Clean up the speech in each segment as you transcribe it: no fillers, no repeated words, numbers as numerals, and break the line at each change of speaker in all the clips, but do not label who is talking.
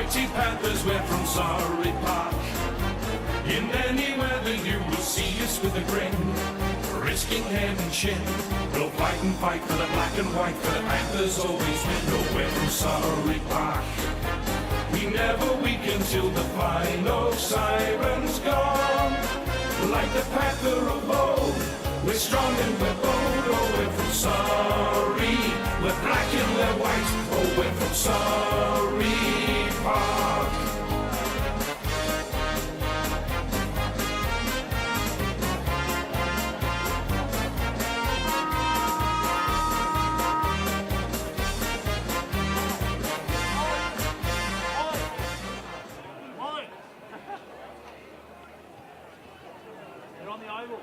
mighty Panthers, we're from Surrey Park. In any weather you will see us with a grin, risking head and shin. We'll fight and fight for the black and white, for the Panthers always win. No, we're from Surrey Park. We never weaken till the final siren's gone. Like the Panther of old, we're strong and we're bold. Oh, we're from Surrey. We're black and we're white. Oh, we're from Surrey Park.
You're on the oval.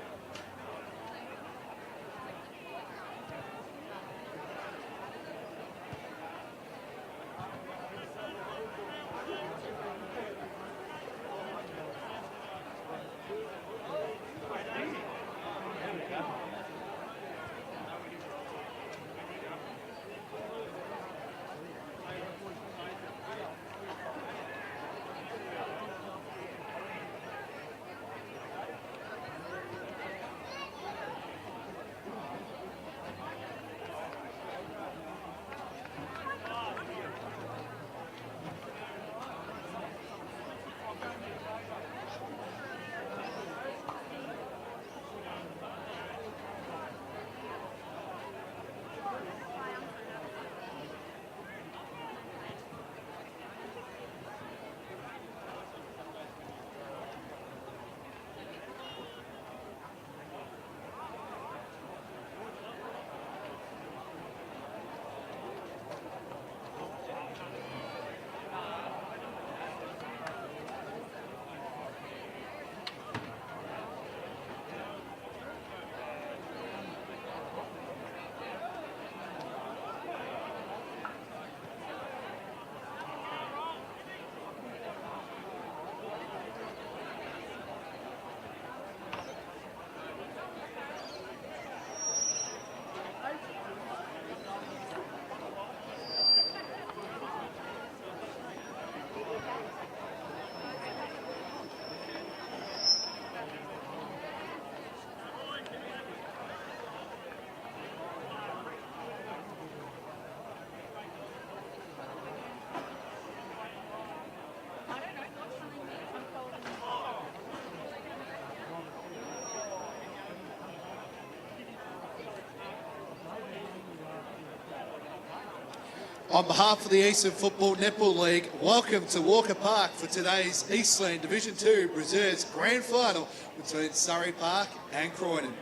On behalf of the Eastland Football Netball League, welcome to Walker Park for today's Eastland Division 2 Reserves Grand Final between Surrey Park and Croydon.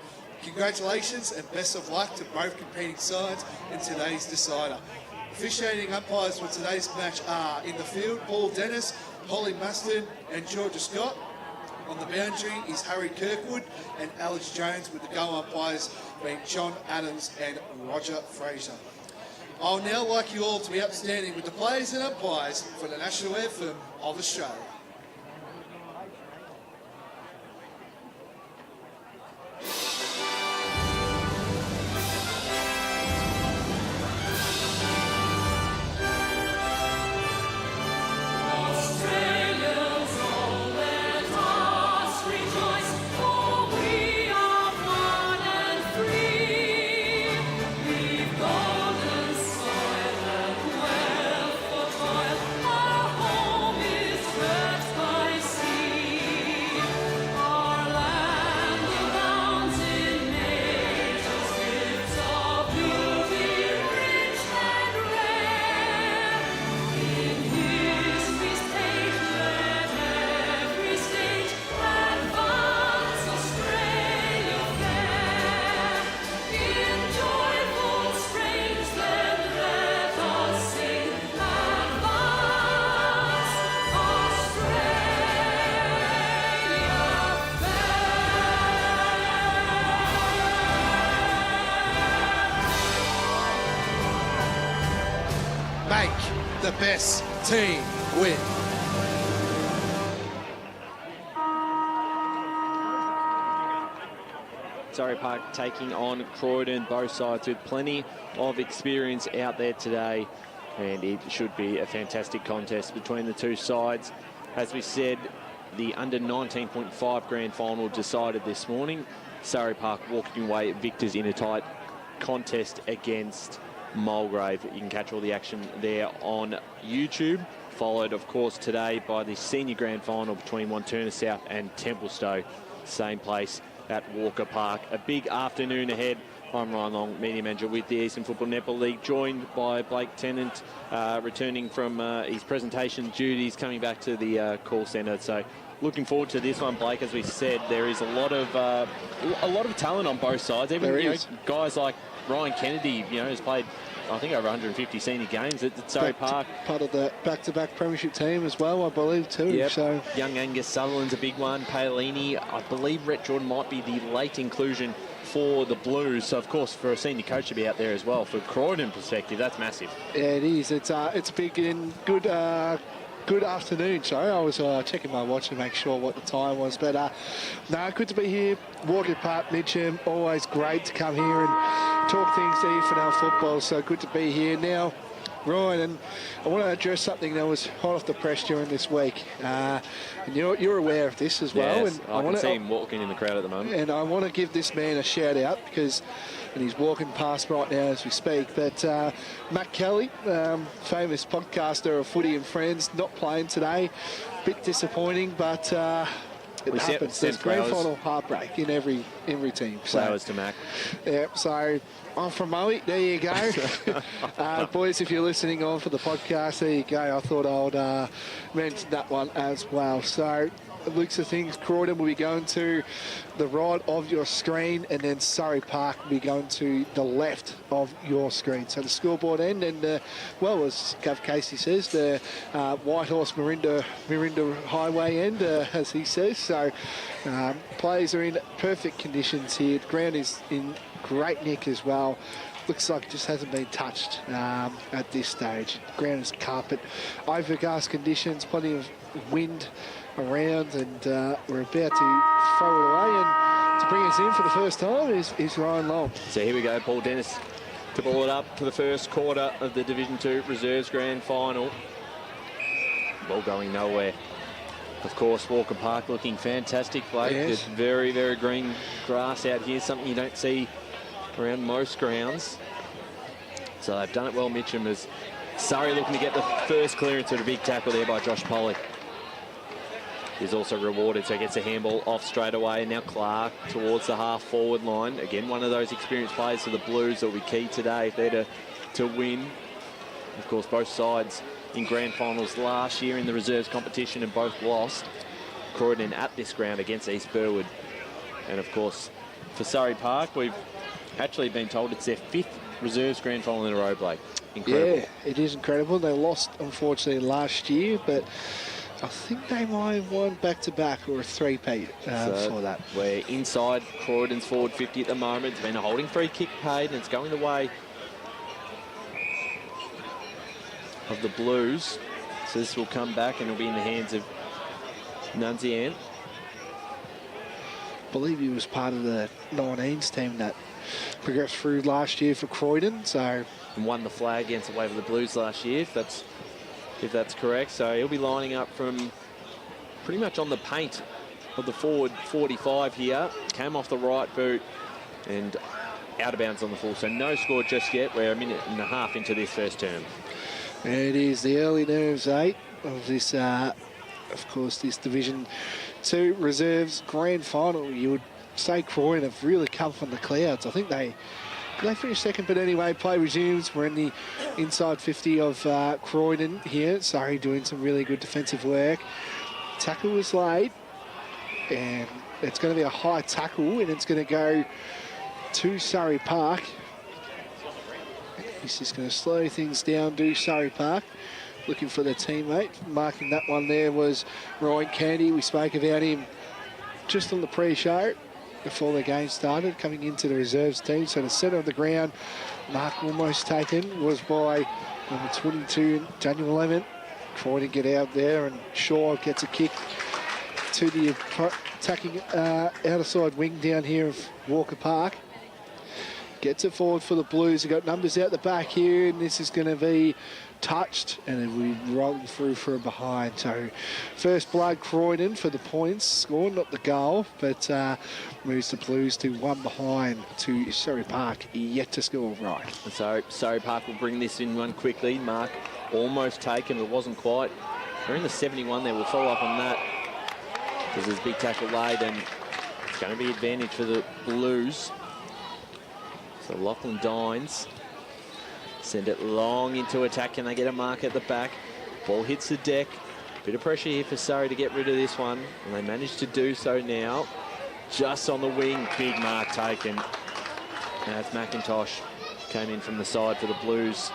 Congratulations and best of luck to both competing sides in today's decider. Officiating umpires for today's match are in the field, Paul Dennis, Holly Mustard and Georgia Scott. On the boundary is Harry Kirkwood and Alex Jones, with the goal umpires being John Adams and Roger Fraser. I'll now like you all to be upstanding with the players and umpires for the National Anthem of Australia. Make the best team win.
Surrey Park taking on Croydon, both sides with plenty of experience out there today. and it should be a fantastic contest between the two sides. As we said, the under 19.5 grand final decided this morning. Surrey Park walking away victors in a tight contest against Mulgrave. You can catch all the action there on YouTube. Followed, of course, today by the senior grand final between Wanturna South and Templestowe. Same place at Walker Park. A big afternoon ahead. I'm Ryan Long, media manager with the Eastern Football Netball League, joined by Blake Tennant, returning from his presentation duties, coming back to the call centre. So looking forward to this one, Blake. As we said, there is a lot of talent on both sides. Even guys like Ryan Kennedy, has played, I think, over 150 senior games at Surrey Park.
Part of the back-to-back premiership team as well, I believe, too.
Yep.
So
young Angus Sutherland's a big one. Paolini, I believe Rhett Jordan might be the late inclusion for the Blues. So, of course, for a senior coach to be out there as well, for Croydon perspective, that's massive.
Yeah, it is. It's big and good. Good afternoon. Sorry, I was checking my watch to make sure what the time was. But no, good to be here. Walker Park, Mitcham. Always great to come here and talk things to EFNL football. So good to be here now, Ryan. And I want to address something that was hot off the press during this week. And you're aware of this as well.
Yes,
and
I can see him walking in the crowd at the moment.
And I want to give this man a shout out because. And he's walking past right now as we speak. But Matt Kelly, famous podcaster of Footy and Friends, not playing today. Bit disappointing, but it happens. There's grand final heartbreak in every team.
Flowers to Mac.
Yeah, so I'm from Moe. There you go. Boys, if you're listening on for the podcast, there you go. I thought I would mention that one as well. So it looks of things, Croydon will be going to the right of your screen, and then Surrey Park will be going to the left of your screen. So the scoreboard end, and well, as Gav Casey says, the Whitehorse Mirinda Highway end, as he says. So players are in perfect conditions here. The ground is in great nick as well. Looks like it just hasn't been touched at this stage. The ground is carpet, overcast conditions, plenty of wind around, and we're about to throw it away. And to bring us in for the first time is Ryan Long.
So here we go, Paul Dennis to ball it up to the first quarter of the Division 2 Reserves Grand Final. Ball going nowhere. Of course, Walker Park looking fantastic, Blake.
Yes.
There's very, very green grass out here, something you don't see around most grounds. So they've done it well, Mitcham, as Surrey looking to get the first clearance at a big tackle there by Josh Pollock. He's also rewarded, so he gets a handball off straight away. And now Clark towards the half-forward line. Again, one of those experienced players for the Blues that will be key today if they're to win. Of course, both sides in grand finals last year in the reserves competition and both lost. Croydon at this ground against East Burwood. And, of course, for Surrey Park, we've actually been told it's their 5th reserves grand final in a row, Blake. Incredible.
Yeah, it is incredible. They lost, unfortunately, last year, but I think they might have won back-to-back or a three-peat for that.
We're inside Croydon's forward 50 at the moment. There's been a holding free kick paid, and it's going the way of the Blues. So this will come back, and it'll be in the hands of Nunzian.
I believe he was part of the 19s team that progressed through last year for Croydon. So
And won the flag against the wave of the Blues last year, if that's correct. So he'll be lining up from pretty much on the paint of the forward 45 here. Came off the right boot and out of bounds on the full. So no score just yet. We're a minute and a half into this first term.
it is the early nerves, of this, of course, this Division 2 Reserves Grand Final. You would say Croydon have really come from the clouds. I think they finished second, but anyway, play resumes. We're in the inside 50 of Croydon here. Surrey doing some really good defensive work. Tackle was laid, and it's going to be a high tackle, and it's going to go to Surrey Park. This is going to slow things down, do Surrey Park. Looking for their teammate. Marking that one there was Ryan Candy. We spoke about him just on the pre-show before the game started, coming into the reserves team. So the centre of the ground, mark almost taken, was by number 22, Daniel Lemon. Trying to get out there, and Shaw gets a kick to the attacking outside wing down here of Walker Park. Gets it forward for the Blues. They've got numbers out the back here, and this is going to be touched, and then we rolled through for a behind. So first blood Croydon for the points score, not the goal, but moves the Blues to 1 behind to Surrey Park, yet to score. Right.
So Surrey Park will bring this in one quickly. Mark almost taken, but wasn't quite. We're in the 71 there. We'll follow up on that because there's a big tackle laid, and it's going to be advantage for the Blues. So Lachlan Dines send it long into attack. Can they get a mark at the back? Ball hits the deck. Bit of pressure here for Surrey to get rid of this one, and they managed to do so now. Just on the wing, big mark taken. As McIntosh came in from the side for the Blues.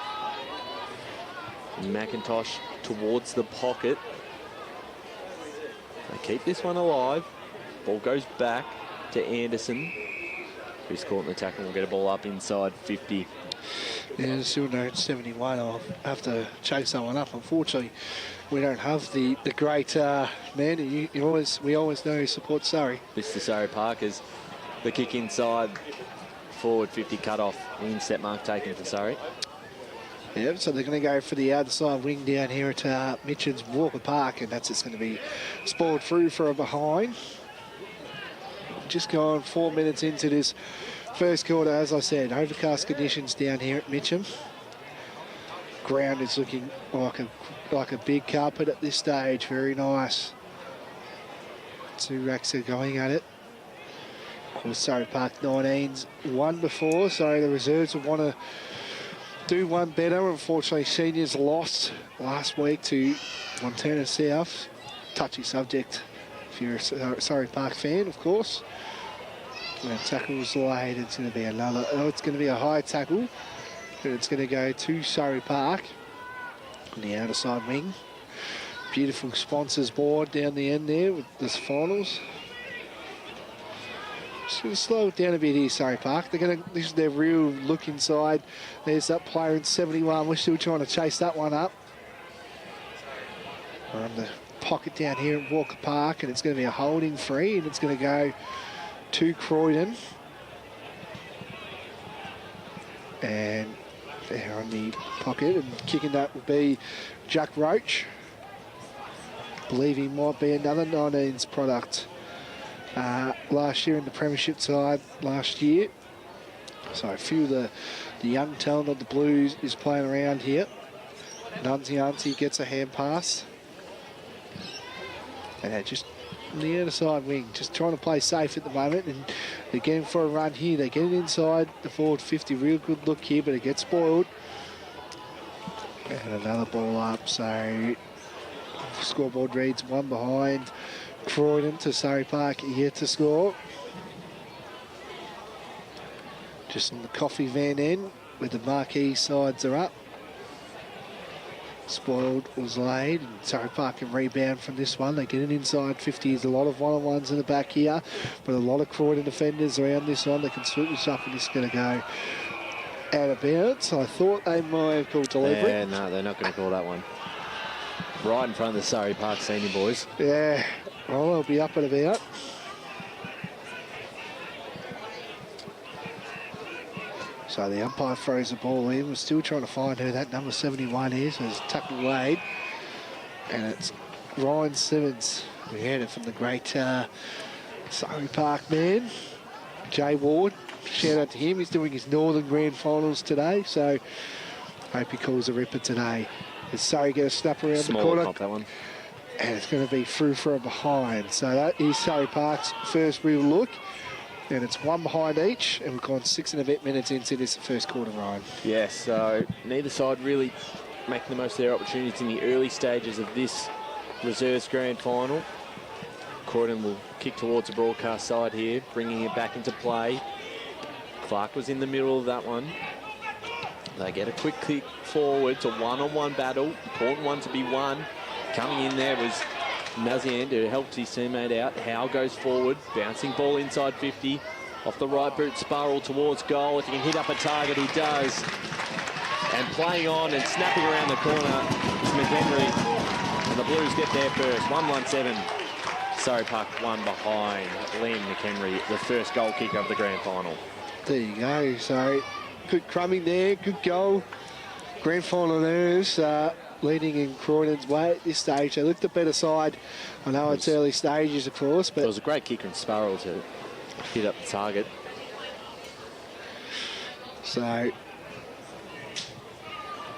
McIntosh towards the pocket. They keep this one alive. Ball goes back to Anderson, who's caught in the tackle. Will get a ball up inside 50.
Yeah, still no 71. I'll have to chase that one up. Unfortunately, we don't have the great man. We always know who supports Surrey.
Mr. Surrey Park is the kick inside. Forward 50 cut off. Inset mark taken for Surrey.
Yep, so they're going to go for the outside wing down here at Mitchell's Walker Park, and that's just going to be spoiled through for a behind. Just gone 4 minutes into this first quarter, as I said, overcast conditions down here at Mitcham. Ground is looking like a big carpet at this stage. Very nice. 2 racks are going at it. Well, Surrey Park 19s won before, so the reserves will want to do one better. Unfortunately, seniors lost last week to Montana South. Touchy subject if you're a Surrey Park fan, of course. When tackle was laid, it's going to be another. Oh, it's going to be a high tackle, but it's going to go to Surrey Park on the outer side wing. Beautiful sponsors board down the end there with this finals. Just going to slow it down a bit here, Surrey Park. This is their real look inside. There's that player in 71. We're still trying to chase that one up. We're on the pocket down here at Walker Park, and it's going to be a holding free, and it's going to go to Croydon. And there on the pocket, and kicking that will be Jack Roach. I believe he might be another 19s product. Last year in the premiership side last year. So a few of the young talent of the Blues is playing around here. Nunzianti gets a hand pass. And they're just on the outer side wing, just trying to play safe at the moment, and they're getting for a run here. They get it inside the forward 50. Real good look here, but it gets spoiled. And another ball up, so scoreboard reads 1 behind. Croydon to Surrey Park yet to score. Just on the coffee van end where the marquee sides are up. Spoiled was laid, and Surrey Park can rebound from this one. They get it inside 50. There's a lot of one-on-ones in the back here, but a lot of Croydon defenders around this one. They can swoop this up, and it's going to go out of bounds. I thought they might have called delivery.
Yeah, no, they're not going to call that one. Right in front of the Surrey Park senior boys.
Yeah, well, they'll be up and about. So the umpire throws the ball in. We're still trying to find who that number 71 is. It's tackle laid. And it's Ryan Simmons. We heard it from the great Surrey Park man, Jay Ward. Shout out to him. He's doing his Northern Grand Finals today. So hope he calls a ripper today. As Surrey get a snap around the corner.
Pop, that one.
And it's going to be through for a behind. So that is Surrey Park's first real look. And it's 1 behind each, and we've gone 6 and a bit minutes into this first quarter, Ryan.
Yes, so neither side really making the most of their opportunities in the early stages of this reserves grand final. Croydon will kick towards the broadcast side here, bringing it back into play. Clark was in the middle of that one. They get a quick kick forward to one-on-one battle. Important one to be won. Coming in there was Nazian, who helps his teammate out. Howe goes forward, bouncing ball inside 50. Off the right boot, Sparrow towards goal. If he can hit up a target, he does. And playing on and snapping around the corner is McHenry. And the Blues get there first, 1-1-7. Surrey Park 1 behind. Liam McHenry, the first goal kicker of the grand final.
There you go. So good crumbing there, good goal Grand final nerves leading in Croydon's way at this stage. They look the better side. I know it's early stages, of course,
It
but
was a great kicker and Sparrow to hit up the target.
so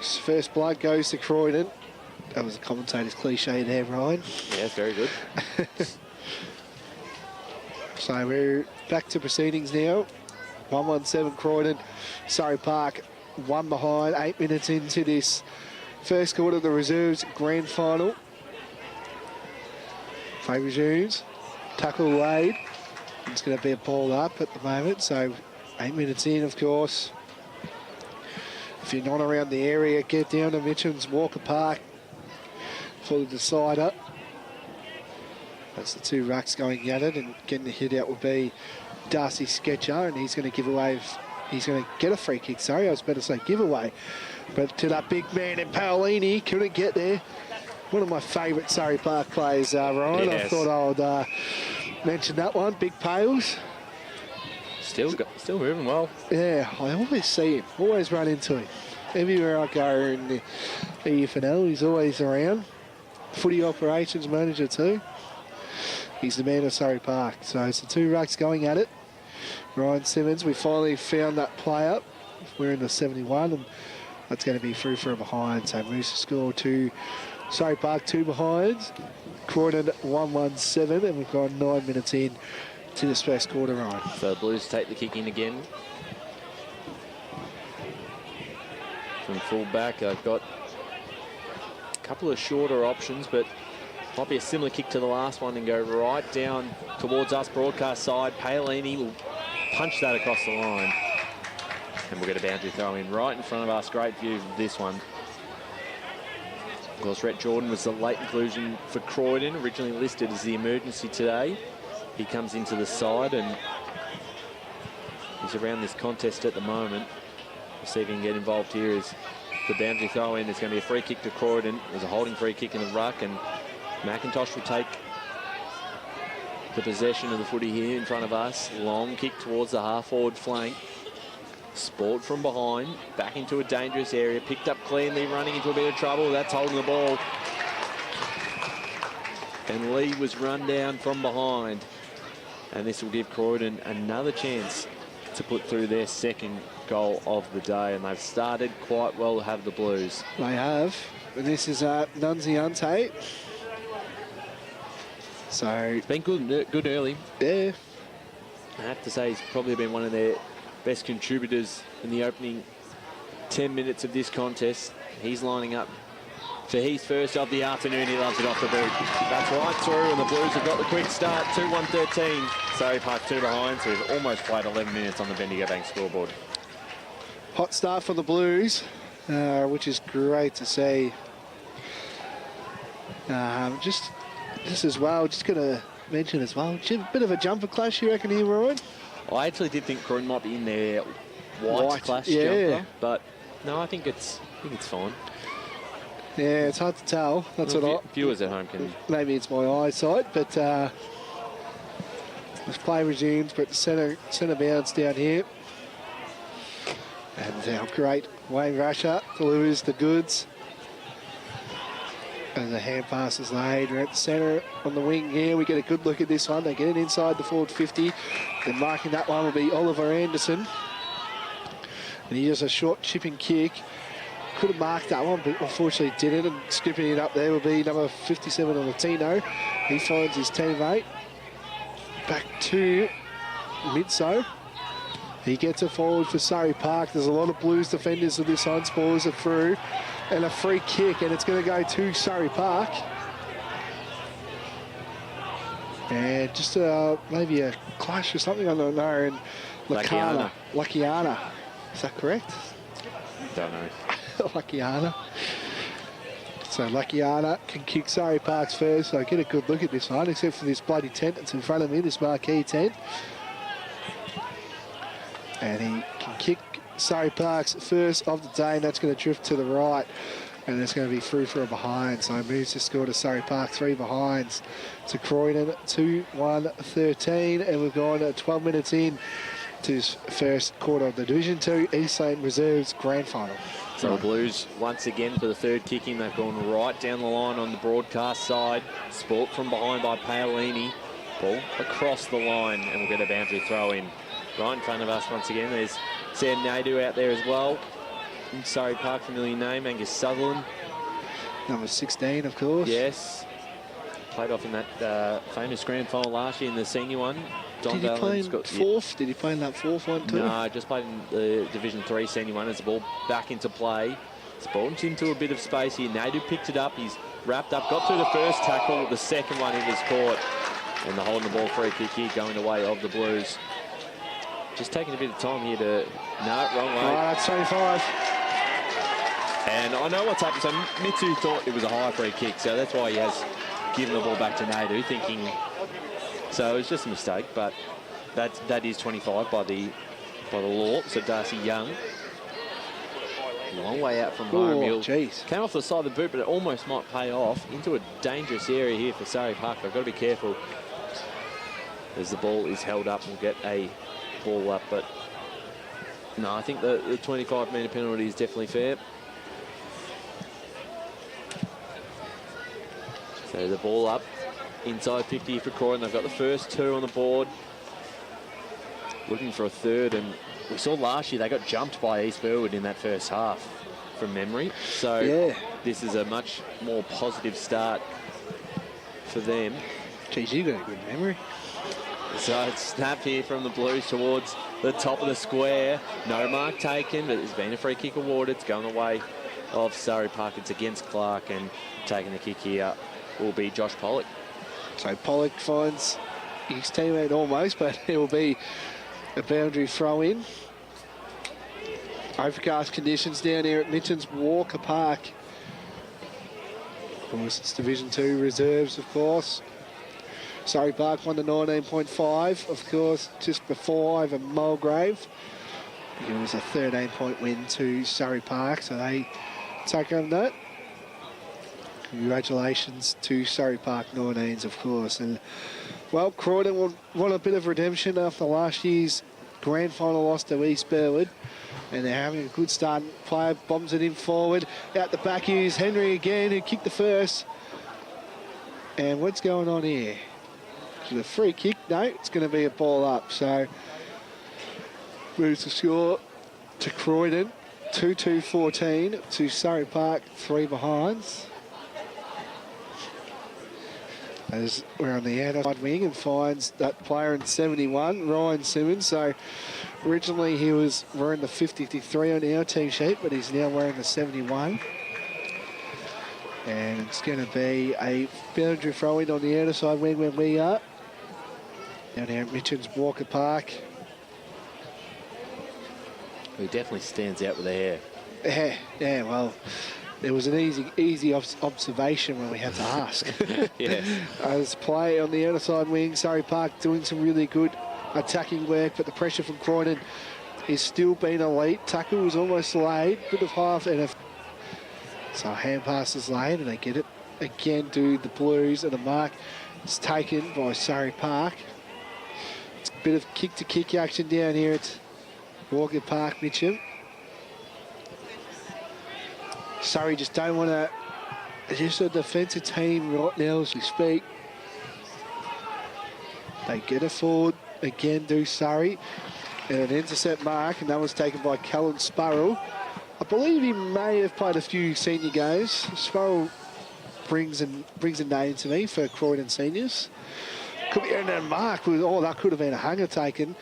first blood goes to Croydon. That was a commentator's cliche there, Ryan.
Yeah, very good.
So we're back to proceedings now. 1-1-7 Croydon. Surrey Park 1 behind, 8 minutes into this first quarter of the reserves grand final. Play resumes. Tackle laid. It's going to be a ball up at the moment, so 8 minutes in, of course. If you're not around the area, get down to Mitchum's Walker Park for the decider. That's the two rucks going at it, and getting the hit out will be Darcy Sketcher, and he's going to give away. He's going to get a free kick. Sorry, I was about to say giveaway, but to that big man in Paolini, couldn't get there. One of my favourite Surrey Park players, Ryan.
Yes.
I thought I would mention that one. Big Pails.
Still moving well.
Yeah, I always see him. Always run into him. Everywhere I go in the EFNL, he's always around. Footy operations manager too. He's the man of Surrey Park. So it's the two rucks going at it. Ryan Simmons, we finally found that player. We're in the 71, and that's going to be through for a behind. So moves to score to Surrey Park 2 behinds. Croydon 1-1-7, and we've gone 9 minutes in to this first quarter, Ryan.
So the Blues take the kick in again. From full back, I've got a couple of shorter options, but might be a similar kick to the last one and go right down towards us, broadcast side. Paolini will punch that across the line. And we'll get a boundary throw in right in front of us. Great view of this one. Of course, Rhett Jordan was the late inclusion for Croydon, originally listed as the emergency today. He comes into the side and he's around this contest at the moment. We'll see if he can get involved here as the boundary throw in. There's going to be a free kick to Croydon. There's a holding free kick in the ruck, and McIntosh will take the possession of the footy here in front of us. Long kick towards the half-forward flank. Sport from behind, back into a dangerous area. Picked up cleanly, running into a bit of trouble. That's holding the ball. And Lee was run down from behind. And this will give Croydon another chance to put through their second goal of the day. And they've started quite well to have the Blues.
They have. And this is Nunziante. So
It's been good early.
yeah,
I have to say he's probably been one of their best contributors in the opening 10 minutes of this contest. He's lining up for his first of the afternoon. He loves it off the boot. That's right through, and the Blues have got the quick start. 2-1-13. Surrey Park 2 behind, so we've almost played 11 minutes on the Bendigo Bank scoreboard.
hot start for the Blues, which is great to see. Just as well, just going to mention as well, a bit of a jumper clash, you reckon here, Ryan?
I actually did think Croydon might be in their white clash jumper, but no, I think it's fine.
Yeah, it's hard to tell. That's what
Viewers at home can.
maybe it's my eyesight, but this play resumes, but the centre bounce down here. And our great Wayne Rasher delivers the goods. And the hand pass is laid. We're at the centre on the wing here. We get a good look at this one. They get it inside the forward 50. Then marking that one will be Oliver Anderson. And he does a short chipping kick. Could have marked that one, but unfortunately didn't. And scooping it up there will be number 57, Latino. He finds his teammate. Back to Midso. He gets it forward for Surrey Park. There's a lot of Blues defenders of this on. Spoils it through. And a free kick, and it's going to go to Surrey Park. And just maybe a clash or something, I don't know. And Lakiana. Is that correct?
Don't know.
Lakiana. So Lakiana can kick Surrey Park's first. So get a good look at this one, except for this bloody tent that's in front of me, this marquee tent. And he can kick Surrey Park's first of the day, and that's going to drift to the right, and it's going to be through for a behind. So he moves to score to Surrey Park 3 behinds to Croydon 2-1-13, and we've gone 12 minutes in to his first quarter of the Division 2 Eastland Reserves Grand Final.
So the Blues, once again, for the third kicking, they've gone right down the line on the broadcast side. Sport from behind by Paolini. Ball across the line, and we'll get a boundary throw in. Right in front of us once again. There's Sam Naidu out there as well. In Surrey Park, familiar name, Angus Sutherland.
Number 16, of course.
Yes. Played off in that famous grand final last year in the senior one.
Did he play in fourth? Did he play in that fourth one too?
No, just played in the Division 3 senior one as the ball back into play. It's bounced into a bit of space here. Naidu picked it up. He's wrapped up, got through the first tackle. The second one he was caught. And the holding the ball free kick here going away of the Blues. Just taking a bit of time here to... No, wrong way.
Oh, that's 25.
And I know what's happened. So Mitsu thought it was a high free kick. So that's why he has given the ball back to Naidu, thinking... So it was just a mistake, but that is 25 by the law. So Darcy Young, long way out from home. Came off the side of the boot, but it almost might pay off into a dangerous area here for Surrey Park. They've got to be careful as the ball is held up. We'll get a ball up, but no, I think the 25-metre penalty is definitely fair. So the ball up. Inside 50 for Croydon. They've got the first two on the board. Looking for a third, and we saw last year they got jumped by East Burwood in that first half from memory. So yeah, this is a much more positive start for them.
Geez, you got a good memory.
So it's snap here from the Blues towards the top of the square. No mark taken, but there's been a free kick awarded. It's going away of Surrey Park. It's against Clark, and taking the kick here will be Josh Pollock.
So Pollock finds his teammate almost, but it will be a boundary throw in. Overcast conditions down here at Mitchell's Walker Park. Of course, it's Division 2 reserves, of course. Surrey Park won the 19.5, of course, just before over Mulgrave. It was a 13-point win to Surrey Park, so they take on that. Congratulations to Surrey Park 19s, of course. And, well, Croydon want a bit of redemption after last year's grand final loss to East Burwood. And they're having a good start. Player bombs it in forward. Out the back is Henry again, who kicked the first. And what's going on here? Is it a free kick? No, it's going to be a ball up. So, moves the score to Croydon. 2-2-14 to Surrey Park, 3 behinds. As we're on the outside wing and finds that player in 71, Ryan Simmons. So originally he was wearing the 53 on our team sheet, but he's now wearing the 71. And it's going to be a boundary throw in on the outer side wing when we are. Down here at Mitchell's Walker Park.
He definitely stands out with the hair.
Yeah, well, there was an easy observation when we had to ask.
Yeah.
As play on the outer side wing, Surrey Park doing some really good attacking work, but the pressure from Croydon is still being elite. Tackle was almost laid, bit of half, and so hand pass is laid, and they get it again to the Blues, and the mark is taken by Surrey Park. It's a bit of kick-to-kick action down here at Walker Park, Mitchell. Surrey just don't want to... Just a defensive team right now as we speak. They get it forward again, do Surrey. And an intercept mark, and that was taken by Callum Sparrow. I believe he may have played a few senior games. Sparrow brings a name to me for Croydon seniors. Could be a mark. Oh, that could have been a hanger taken.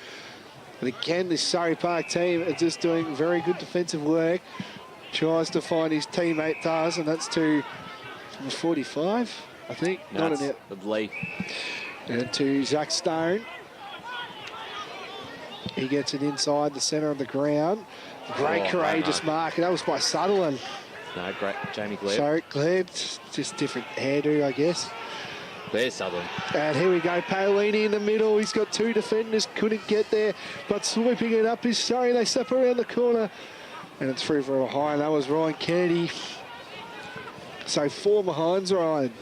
But again, this Surrey Park team are just doing very good defensive work. Tries to find his teammate does, and that's to 45, I think.
No,
not an
out. Lee.
And to Zach Stone. He gets it inside the centre of the ground. Great courageous mark, and that was by Sutherland.
No, great. Jamie Gleb.
Sorry, Gleb, just different hairdo, I guess.
There's Sutherland.
And here we go, Paolini in the middle. He's got two defenders, couldn't get there, but sweeping it up is Surrey. They step around the corner, and it's through for a high, and that was Ryan Kennedy. So 4 behinds, Ryan.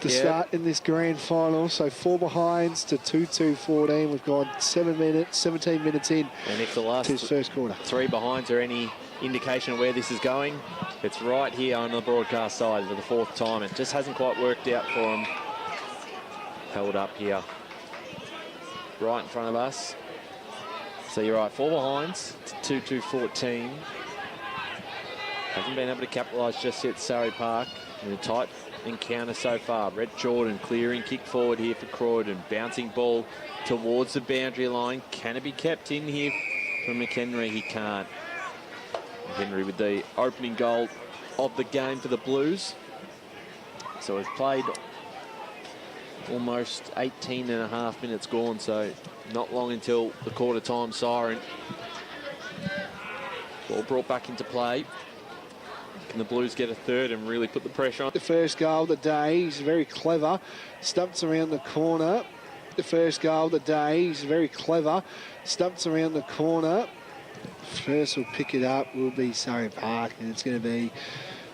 to start in this grand final. So 4 behinds to 2-2-14. We've gone 17 minutes in.
And if the last
to his first quarter.
3 behinds are any indication of where this is going, it's right here on the broadcast side for the 4th time. It just hasn't quite worked out for them. Held up here, right in front of us. So you're right, 4 behinds to 2-2-14. Hasn't been able to capitalise just yet, Surrey Park, in a tight encounter so far. Brett Jordan clearing kick forward here for Croydon. Bouncing ball towards the boundary line. Can it be kept in here from McHenry? He can't. McHenry with the opening goal of the game for the Blues. So it's played almost 18 and a half minutes gone, so not long until the quarter time siren. Ball brought back into play. Can the Blues get a third and really put the pressure on?
The first goal of the day, he's very clever. Stumps around the corner. The first goal of the day, he's very clever. Stumps around the corner. First will pick it up will be Surrey Park, and it's going to be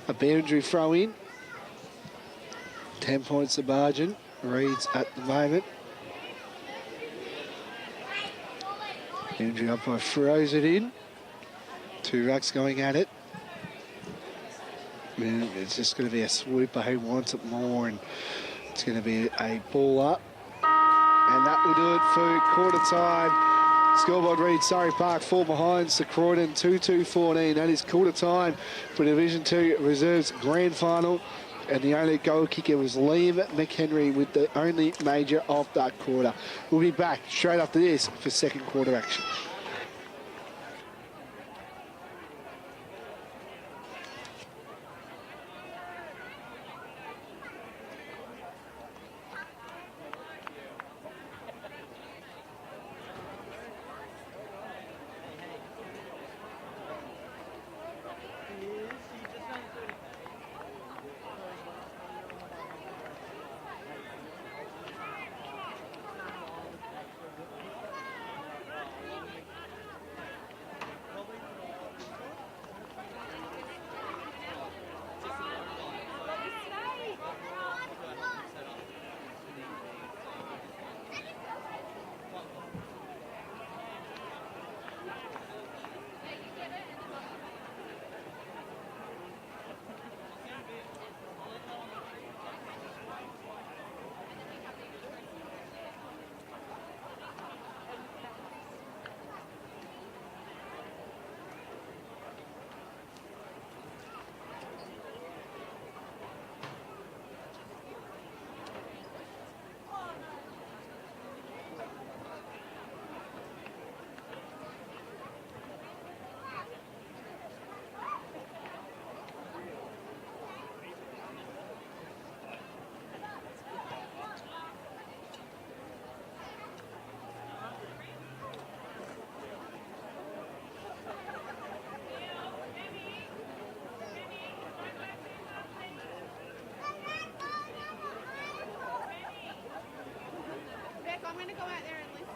a boundary throw in. 10 points to margin. Reads at the moment. Boundary umpire throws it in. 2 rucks going at it. And it's just going to be a swooper who wants it more, and it's going to be a ball up. And that will do it for quarter time. Scoreboard reads Surrey Park 4 behinds to Croydon 2-2-14. That is quarter time for Division 2 Reserves Grand Final. And the only goal kicker was Liam McHenry with the only major of that quarter. We'll be back straight after this for second quarter action.
I'm going to go out there and listen.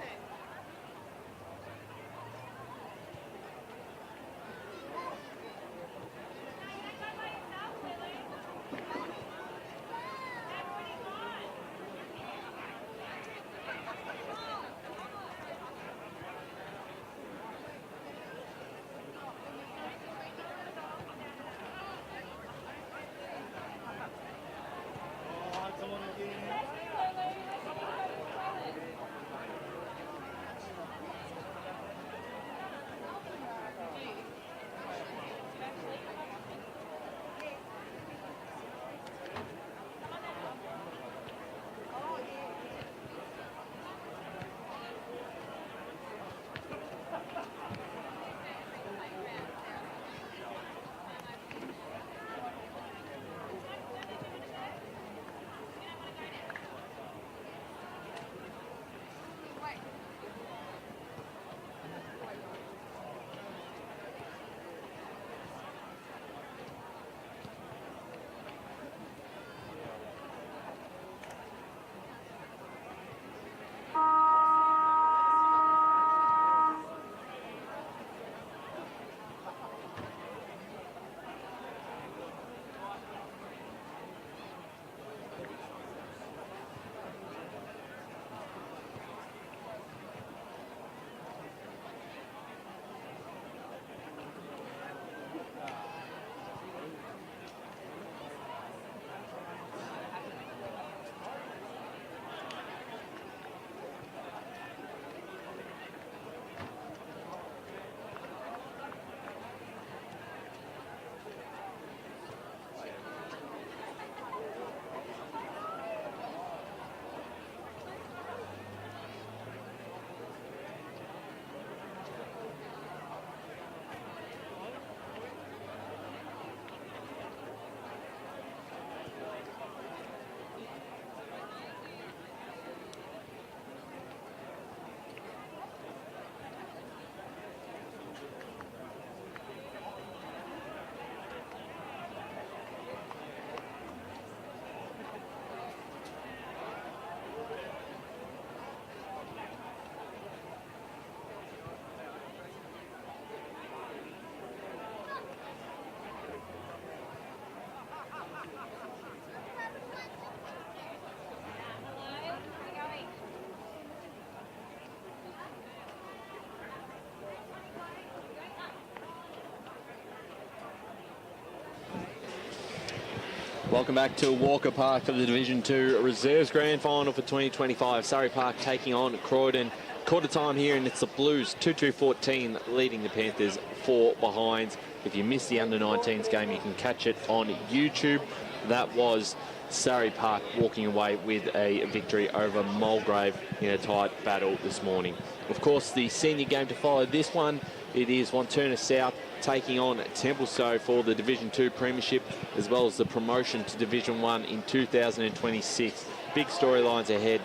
Welcome back to Walker Park for the Division 2 Reserves Grand Final for 2025. Surrey Park taking on Croydon. Quarter time here, and it's the Blues 2-2-14 leading the Panthers 4 behind. If you missed the under-19s game, you can catch it on YouTube. That was Surrey Park walking away with a victory over Mulgrave in a tight battle this morning. Of course, the senior game to follow this one, it is Wantirna South taking on Templestowe for the Division 2 premiership, as well as the promotion to Division 1 in 2026. Big storylines ahead.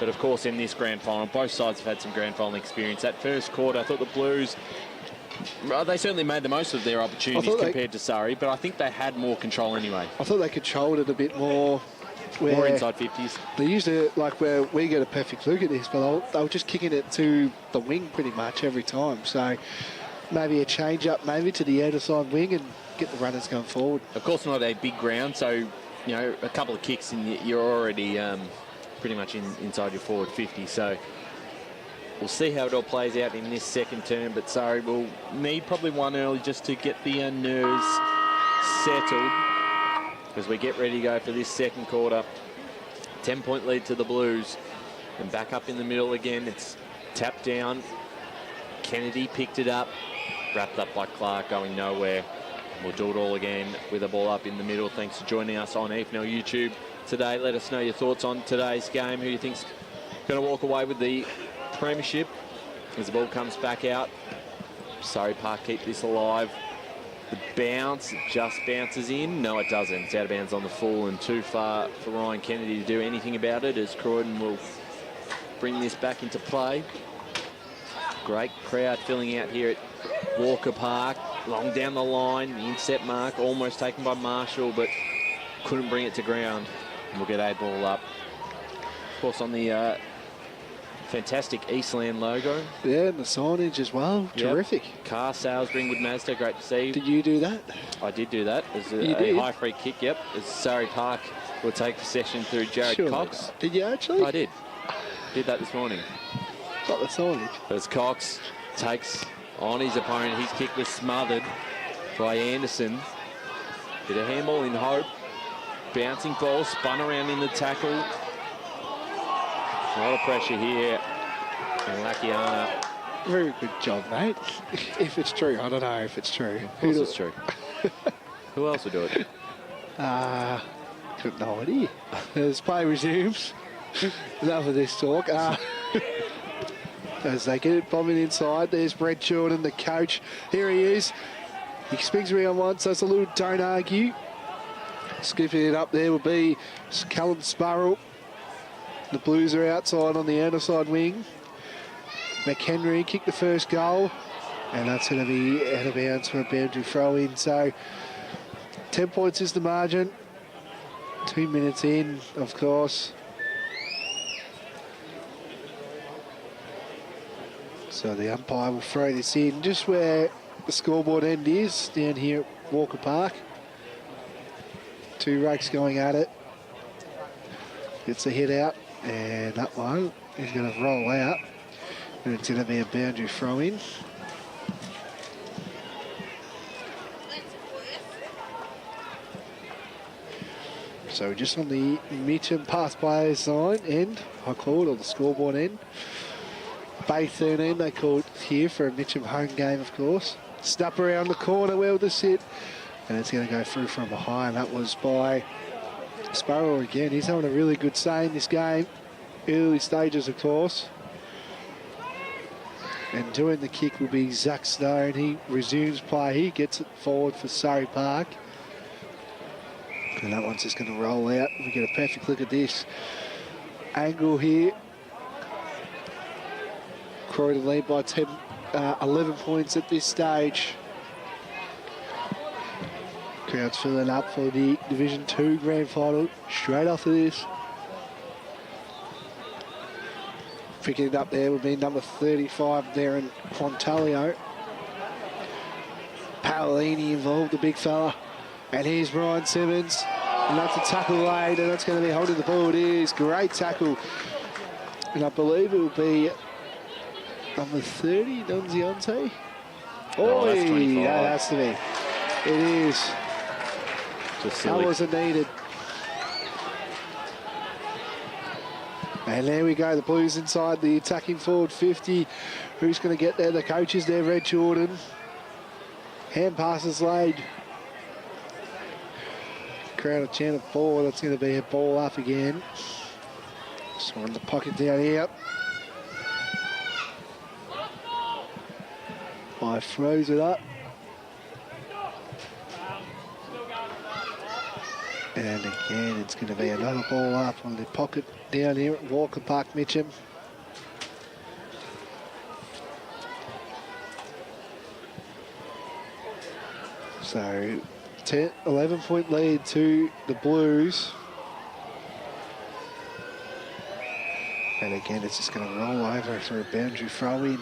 But of course, in this grand final, both sides have had some grand final experience. That first quarter, I thought the Blues, they certainly made the most of their opportunities compared to Surrey, but I think they had more control anyway.
I thought they controlled it a bit more.
More inside 50s.
They used to, like where we get a perfect look at this, but they were just kicking it to the wing pretty much every time. So maybe a change up, maybe to the outer side wing and get the runners going forward.
Of course, not a big ground, so, you know, a couple of kicks and you're already pretty much inside your forward 50. So we'll see how it all plays out in this second term, but Surrey will need probably one early just to get the nerves settled as we get ready to go for this second quarter. 10-point lead to the Blues, and back up in the middle again. It's tapped down. Kennedy picked it up, wrapped up by Clark, going nowhere. We'll do it all again with the ball up in the middle. Thanks for joining us on EFNL YouTube today. Let us know your thoughts on today's game. Who you think's going to walk away with the premiership as the ball comes back out. Surrey Park keep this alive. The bounce, it just bounces in. No, it doesn't. It's out of bounds on the full and too far for Ryan Kennedy to do anything about it, as Croydon will bring this back into play. Great crowd filling out here at Walker Park. Long down the line, the inset mark almost taken by Marshall, but couldn't bring it to ground. And we'll get a ball up. Of course, on the fantastic Eastland logo.
Yeah, and the signage as well.
Yep.
Terrific.
Car sales, Ringwood Mazda, great to see.
Did you do that?
I did do that. It was a high free kick, yep. As Surrey Park will take possession through Jared Cox.
Did you actually?
I did. Did that this morning.
Got the signage.
As Cox takes on his opponent, his kick was smothered by Anderson. Bit of handball in hope. Bouncing ball, spun around in the tackle. A lot of pressure here. And Lakiana.
Very good job, mate. If it's true, I don't know if it's true.
Of course it's true. Who else will do it?
Got no idea. As play resumes. Enough of this talk. As they get it bombing inside, there's Brett Jordan, the coach. Here he is. He swings around once, so it's a little don't argue. Skipping it up there will be Callum Sparrow. The Blues are outside on the outside wing. McHenry kicked the first goal, and that's going to be out of bounds for a boundary throw in. So 10 points is the margin. 2 minutes in, of course. So the umpire will throw this in just where the scoreboard end is, down here at Walker Park. 2 rakes going at it. Gets the hit out, and that one is going to roll out. And it's going to be a boundary throw in. So just on the Mitcham pass players line end, I called, or the scoreboard end. Bay 13, they called here for a Mitcham home game, of course. Snap around the corner, where will this hit? And it's going to go through from behind. That was by Sparrow again. He's having a really good say in this game. Early stages, of course. And doing the kick will be Zach Stone. He resumes play. He gets it forward for Surrey Park. And that one's just going to roll out. We get a perfect look at this angle here. Croydon lead by 11 points at this stage. Crowd's filling up for the Division 2 Grand Final straight after this. Picking it up there would be number 35, Darren Quantalio. Paolini involved, the big fella. And here's Ryan Simmons. And that's a tackle laid, and that's going to be holding the ball. It is. Great tackle. And I believe it will be number 30, Nunziante.
Oh, that's 25.
Yeah, it has to be. It is.
Just silly.
That wasn't needed. And there we go, the Blues inside the attacking forward 50. Who's going to get there? The coach is there, Red Jordan. Hand passes laid. Crowd a chant of 4. That's going to be a ball up again. Just on the pocket down here. I throws it up. And again, it's going to be another ball up on the pocket down here at Walker Park, Mitcham. So, 11-point lead to the Blues. And again, it's just going to roll over for a boundary throw-in.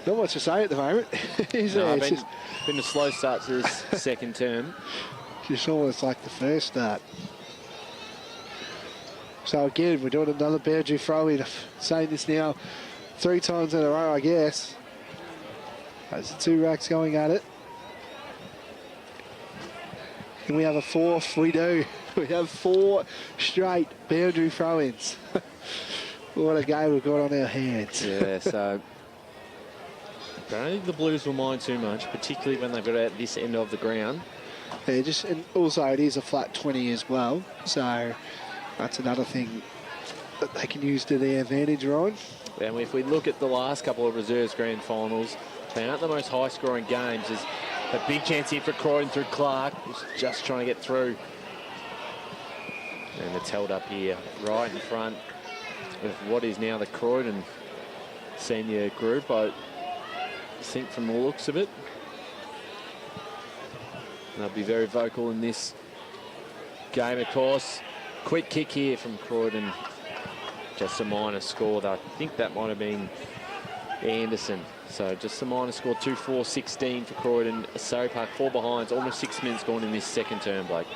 Not much to say at the moment.
It's been a slow start to this second term.
Just almost like the first start. So again, we're doing another boundary throw-in. Saying this now 3 times in a row, I guess. There's the 2 racks going at it. And we have a 4th. We do. We have 4 straight boundary throw-ins. What a game we've got on our hands.
Yeah, so I don't think the Blues will mind too much, particularly when they've got it at this end of the ground.
Yeah, and also it is a flat 20 as well, so that's another thing that they can use to their advantage, Ryan.
And if we look at the last couple of reserves grand finals, they aren't the most high-scoring games. There's a big chance here for Croydon through Clark, who's just trying to get through. And it's held up here, right in front of what is now the Croydon senior group, I think, from the looks of it. They'll be very vocal in this game, of course. Quick kick here from Croydon. Just a minor score, though. I think that might have been Anderson. So just a minor score, 2-4-16 for Croydon. Surrey Park 4 behinds, almost 6 minutes gone in this second term, Blake.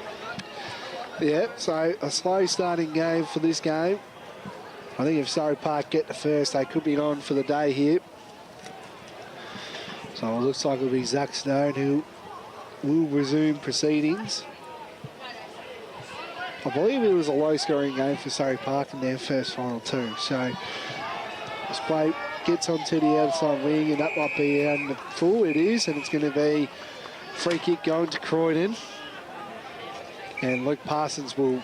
Yeah, so a slow starting game for this game. I think if Surrey Park get the first, they could be on for the day here. So it looks like it'll be Zach Stone who will resume proceedings. I believe it was a low-scoring game for Surrey Park in their first final too. So this play gets onto the outside wing, and that might be out in the full. It is, and it's going to be free kick going to Croydon. And Luke Parsons will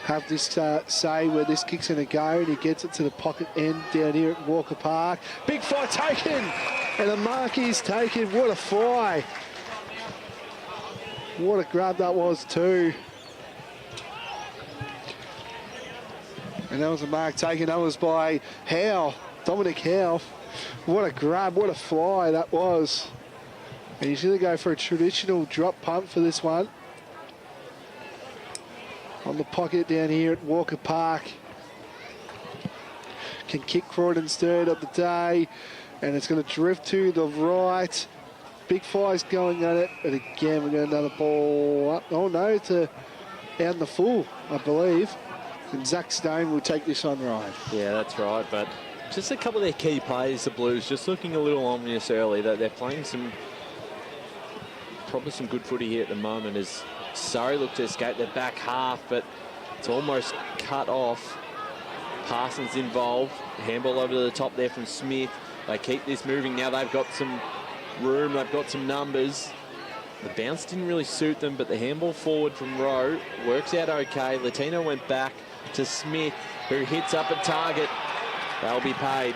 have this say where this kick's going to go, and he gets it to the pocket end down here at Walker Park. Big fly taken, and the mark is taken. What a fly. What a grab that was too. And that was a mark taken. That was by Howe, Dominic Howe. What a grab, what a fly that was. And he's going to go for a traditional drop punt for this one. On the pocket down here at Walker Park. Can kick Croydon's third of the day. And it's going to drift to the right. Big fly's going at it. And again, we got another ball up. Oh no, to out in the full, I believe. And Zach Stone will take this on, Ryan.
Yeah, that's right. But just a couple of their key players, the Blues, just looking a little ominous early. That they're playing probably some good footy here at the moment as Surrey look to escape their back half, but it's almost cut off. Parsons involved. Handball over to the top there from Smith. They keep this moving now. They've got some room. They've got some numbers. The bounce didn't really suit them, but the handball forward from Rowe works out okay. Latino went back to Smith, who hits up a target. They'll be paid.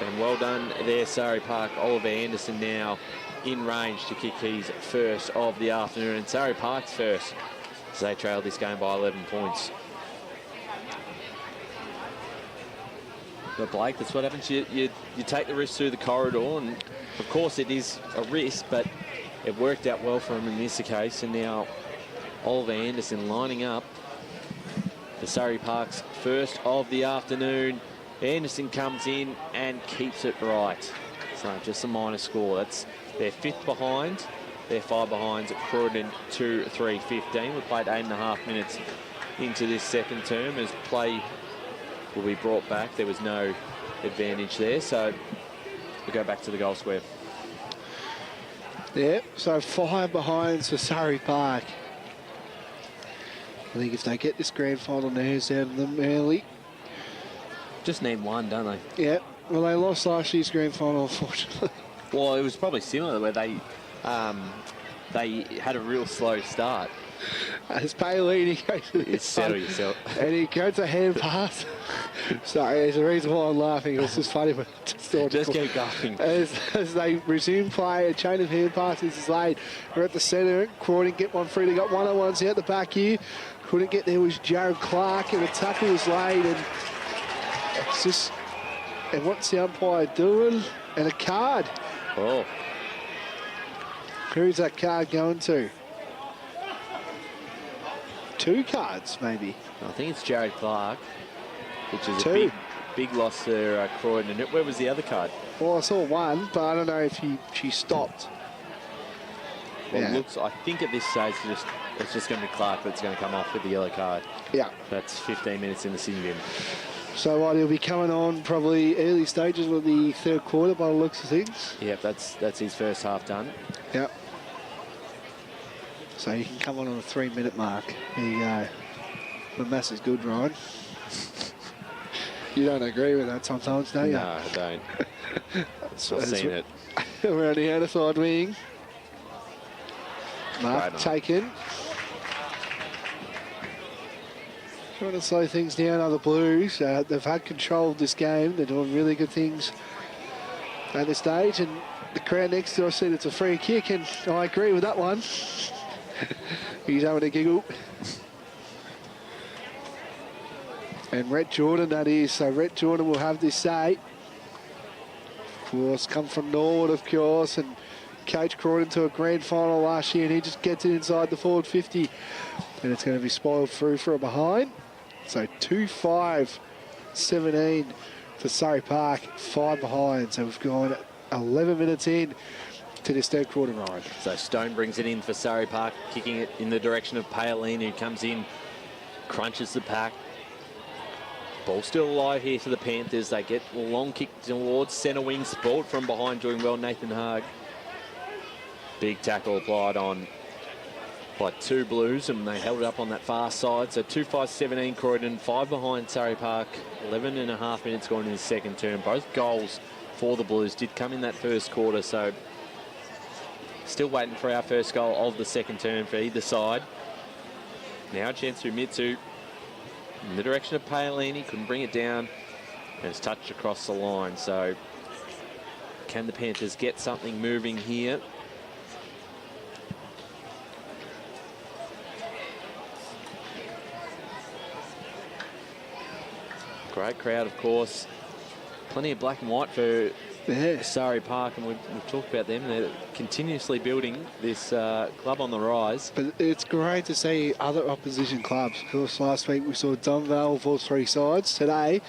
And well done there, Surrey Park. Oliver Anderson now in range to kick his first of the afternoon, and Surrey Park's first, as they trailed this game by 11 points. But Blake, that's what happens. You take the risk through the corridor, and of course it is a risk, but it worked out well for him in this case. And now Oliver Anderson lining up for Surrey Park's first of the afternoon. Anderson comes in and keeps it right. So just a minor score. That's their 5th behind. Their 5 behinds at Croydon 2-3-15. We played 8.5 minutes into this second term as play will be brought back. There was no advantage there, so we go back to the goal square.
Yeah, so 5 behinds for Surrey Park. I think if they get this grand final news out of them early.
Just need one, don't they?
Yeah, well, they lost last year's grand final, unfortunately.
Well, it was probably similar where they had a real slow start.
As Paolini goes to the
Settle yourself.
and he goes a hand pass. Sorry, there's a reason why I'm laughing. It was just funny, but
Just keep going.
As they resume play, a chain of hand passes is laid. We're at the centre. Croydon get one free. They got one-on-ones out the back here. Couldn't get there was Jared Clark, and a tackle was laid. And it's just, and what's the umpire doing? And a card.
Oh,
Who's that card going to? 2 cards, maybe.
I think it's Jared Clark, which is
2.
a big loss for Croydon. And where was the other card?
Well, I saw 1, but I don't know if she stopped.
Well,
Yeah.
it looks. I think at this stage, it's just going to be Clark that's going to come off with the yellow card.
Yeah.
That's 15 minutes in the sin bin.
So what, he'll be coming on probably early stages of the third quarter by the looks of things.
Yep, that's his first half done.
Yep. So you can come on the 3-minute mark. There you go. The mass is good, Ryan. You don't agree with that sometimes, do you?
No, I don't. I've seen it.
We're on the outer side wing. Mark
Right,
taken. Trying to slow things down on the Blues. They've had control of this game. They're doing really good things at this stage. And the crowd next to us said it's a free kick, and I agree with that one. He's having a giggle. And Rhett Jordan, that is. So Rhett Jordan will have this say. Of course, come from Norwood, of course, and coached Croydon to a grand final last year, and he just gets it inside the forward 50. And it's going to be spoiled through for a behind. So 2-5-17 to Surrey Park, 5 behind. So we've gone 11 minutes in to this third quarter ride.
So Stone brings it in for Surrey Park, kicking it in the direction of Paolini, who comes in, crunches the pack. Ball still alive here for the Panthers. They get a long kick towards centre wing. Spoiled from behind, doing well, Nathan Haag. Big tackle applied on by 2 Blues, and they held it up on that far side. So 2-5-17 Croydon, 5 behind Surrey Park, 11 and a half minutes gone in the second term. Both goals for the Blues did come in that first quarter, so still waiting for our first goal of the second term for either side. Now a chance through Mitsu in the direction of Paolini, couldn't bring it down, and it's touched across the line. So can the Panthers get something moving here? Great crowd, of course. Plenty of black and white for Surrey Park, and we've talked about them. They're continuously building this club on the rise.
But it's great to see other opposition clubs. Of course, last week we saw Dunvale with all 3 sides. Today, I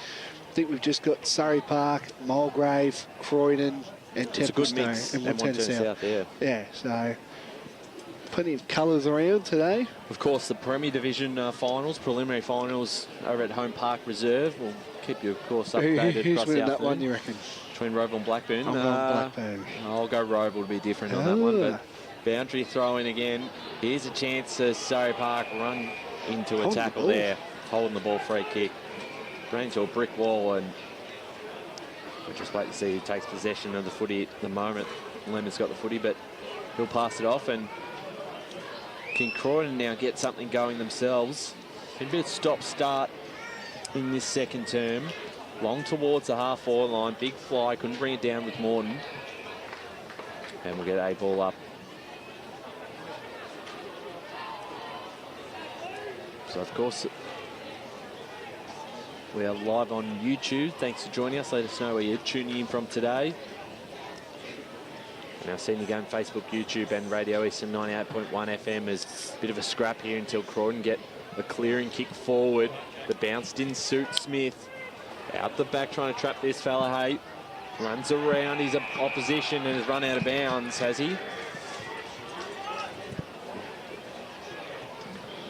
think we've just got Surrey Park, Mulgrave, Croydon, and
It's a good
Templestowe
mix,
and
and
Montana South.
yeah.
Yeah, so plenty of colours around today.
Of course, the Premier Division finals, preliminary finals over at Home Park Reserve. We'll keep you, of course, updated
Who's
across the
winning that
afternoon.
one, you reckon?
Between Roval and Blackburn.
I'm going Blackburn.
I'll go Roval, will be different on that one. But boundary throw in again. Here's a chance to Surrey Park run into a
Holding
tackle
the ball.
there. Holding the ball, free kick. Ran into a brick wall, and we'll just wait to see who takes possession of the footy at the moment. Leonard's got the footy, but he'll pass it off. And can Croydon now get something going themselves? Been a bit of stop-start in this second term. Long towards the half-forward line. Big fly. Couldn't bring it down with Morton. And we'll get a ball up. So, of course, we are live on YouTube. Thanks for joining us. Let us know where you're tuning in from today. And our senior game, Facebook, YouTube, and Radio Eastern 98.1 FM is a bit of a scrap here until Croydon get a clearing kick forward. The bounce didn't suit Smith. Out the back trying to trap this fella, hey. Runs around his opposition and has run out of bounds, has he?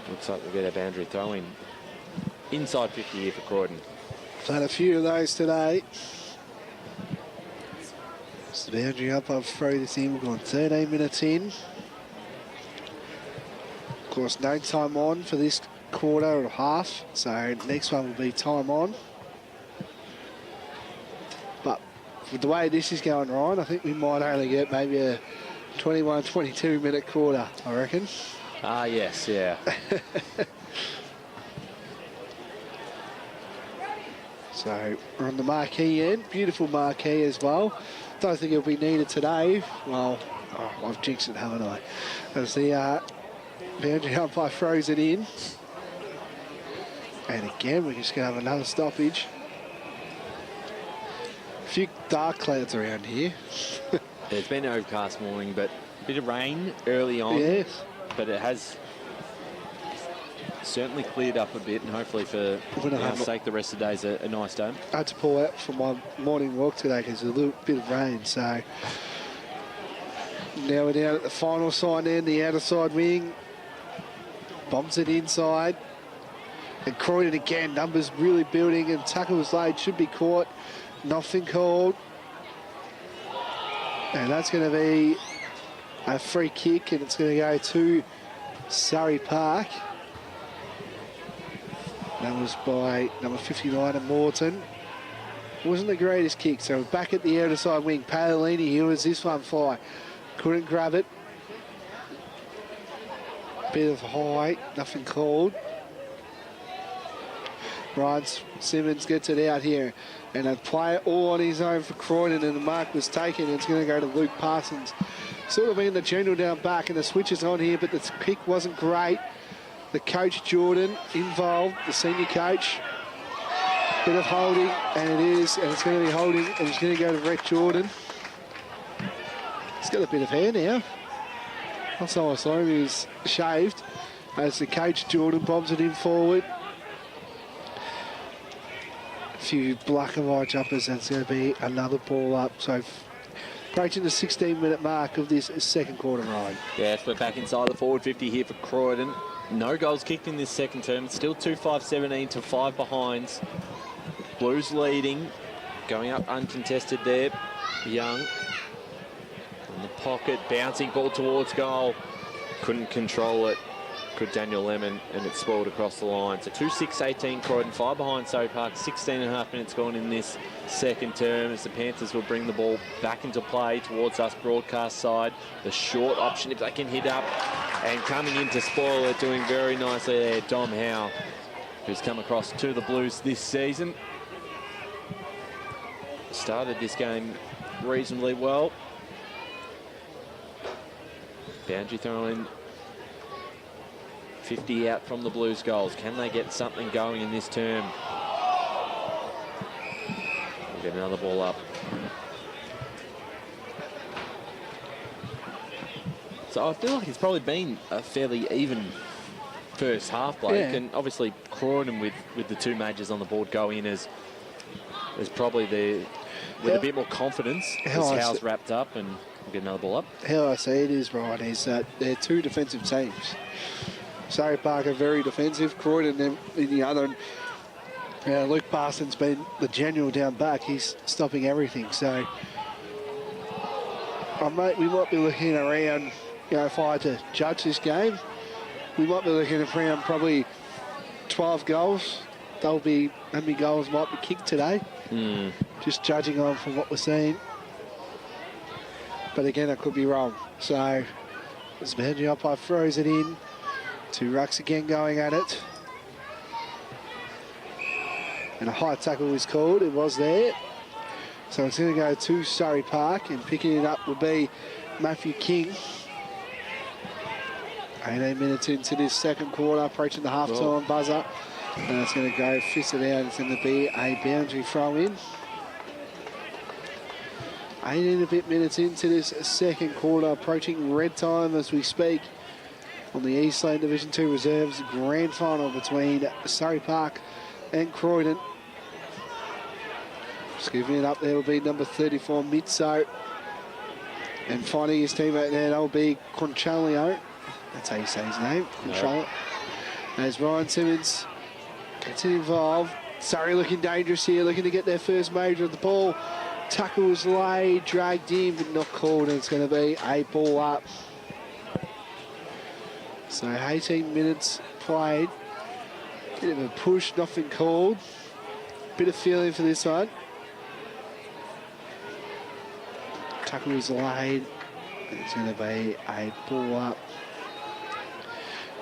Looks like we'll get a boundary throw in. Inside 50 here for Croydon.
Had a few of those today. It's the boundary up. I've thrown this in. We've gone 13 minutes in. Of course, no time on for this quarter or half. So next one will be time on. But with the way this is going, Ryan, I think we might only get maybe a 21, 22 minute quarter, I reckon.
Yes, yeah.
So we're on the marquee end. Beautiful marquee as well. Don't think it'll be needed today. Well, I've jinxed it, haven't I? As the boundary umpire throws it in. And again, we're just going to have another stoppage. A few dark clouds around here.
It's been an overcast morning, but a bit of rain early on.
Yes.
But it has certainly cleared up a bit, and hopefully for our sake, the rest of the day's a nice day.
I had to pull out for my morning walk today because there's a little bit of rain. So now we're down at the final sign end, the outer side wing. Bombs it inside. And Croydon again, numbers really building, and tackle was laid, should be caught. Nothing called. And that's going to be a free kick, and it's going to go to Surrey Park. That was by number 59 and Morton. It wasn't the greatest kick, so we're back at the outer side wing. Paolini, here was this one fly. Couldn't grab it. Bit of high, nothing called. Ryan Simmons gets it out here, and a player all on his own for Croydon, and the mark was taken. It's going to go to Luke Parsons. Sort of being the general down back, and the switch is on here, but the kick wasn't great. The coach, Jordan, involved, the senior coach. Bit of holding, and it is, and it's going to be holding, and it's going to go to Rhett Jordan. He's got a bit of hair now. Last time I saw him, he was shaved. As the coach, Jordan, bombs it in forward. A few black and white jumpers, and it's going to be another ball up. So approaching the 16-minute mark of this second quarter, Ryan.
Yes, we're back inside the forward 50 here for Croydon. No goals kicked in this second term. It's still 2-5-17 to 5 behinds. Blues leading, going up uncontested there. Young in the pocket, bouncing ball towards goal. Couldn't control it. Could Daniel Lemon, and it spoiled across the line. So 2-6-18 Croydon, 5 behind Surrey Park. 16.5 minutes gone in this second term as the Panthers will bring the ball back into play towards us broadcast side. The short option, if they can hit up, and coming in to spoil it, doing very nicely there, Dom Howe, who's come across to the Blues this season. Started this game reasonably well. Boundary throwing 50 out from the Blues goals. Can they get something going in this term? We'll get another ball up. So I feel like it's probably been a fairly even first half, Blake.
Yeah.
And obviously Croydon with the two majors on the board go in as probably with a bit more confidence as Howe's wrapped up, and we'll get another ball up.
How I see it is, Ryan, is that they're two defensive teams. Surrey Park are very defensive. Croydon in the other. Luke Parsons been the general down back. He's stopping everything. So we might be looking around, if I had to judge this game, we might be looking around probably 12 goals. How many goals might be kicked today. Just judging on from what we're seeing. But again, I could be wrong. So as boundary umpire throws it in. Two rucks again going at it. And a high tackle was called. It was there. So it's going to go to Surrey Park, and picking it up will be Matthew King. 18 minutes into this second quarter, approaching the half-time buzzer. And it's going to go fisted out. It's going to be a boundary throw in. 18 a bit minutes into this second quarter, approaching red time as we speak. On the Eastland Division 2 Reserves Grand Final between Surrey Park and Croydon. Just giving it up there will be number 34, Mitso. And finding his teammate there, that'll be Conchalio. That's how you say his name, Conchalio. As Ryan Simmons gets it involved. Surrey looking dangerous here, looking to get their first major of the ball. Tackle was laid, dragged in, but not called, and it's going to be a ball up. So 18 minutes played. Bit of a push, nothing called. Bit of feeling for this one. Tackle is laid. It's going to be a pull up.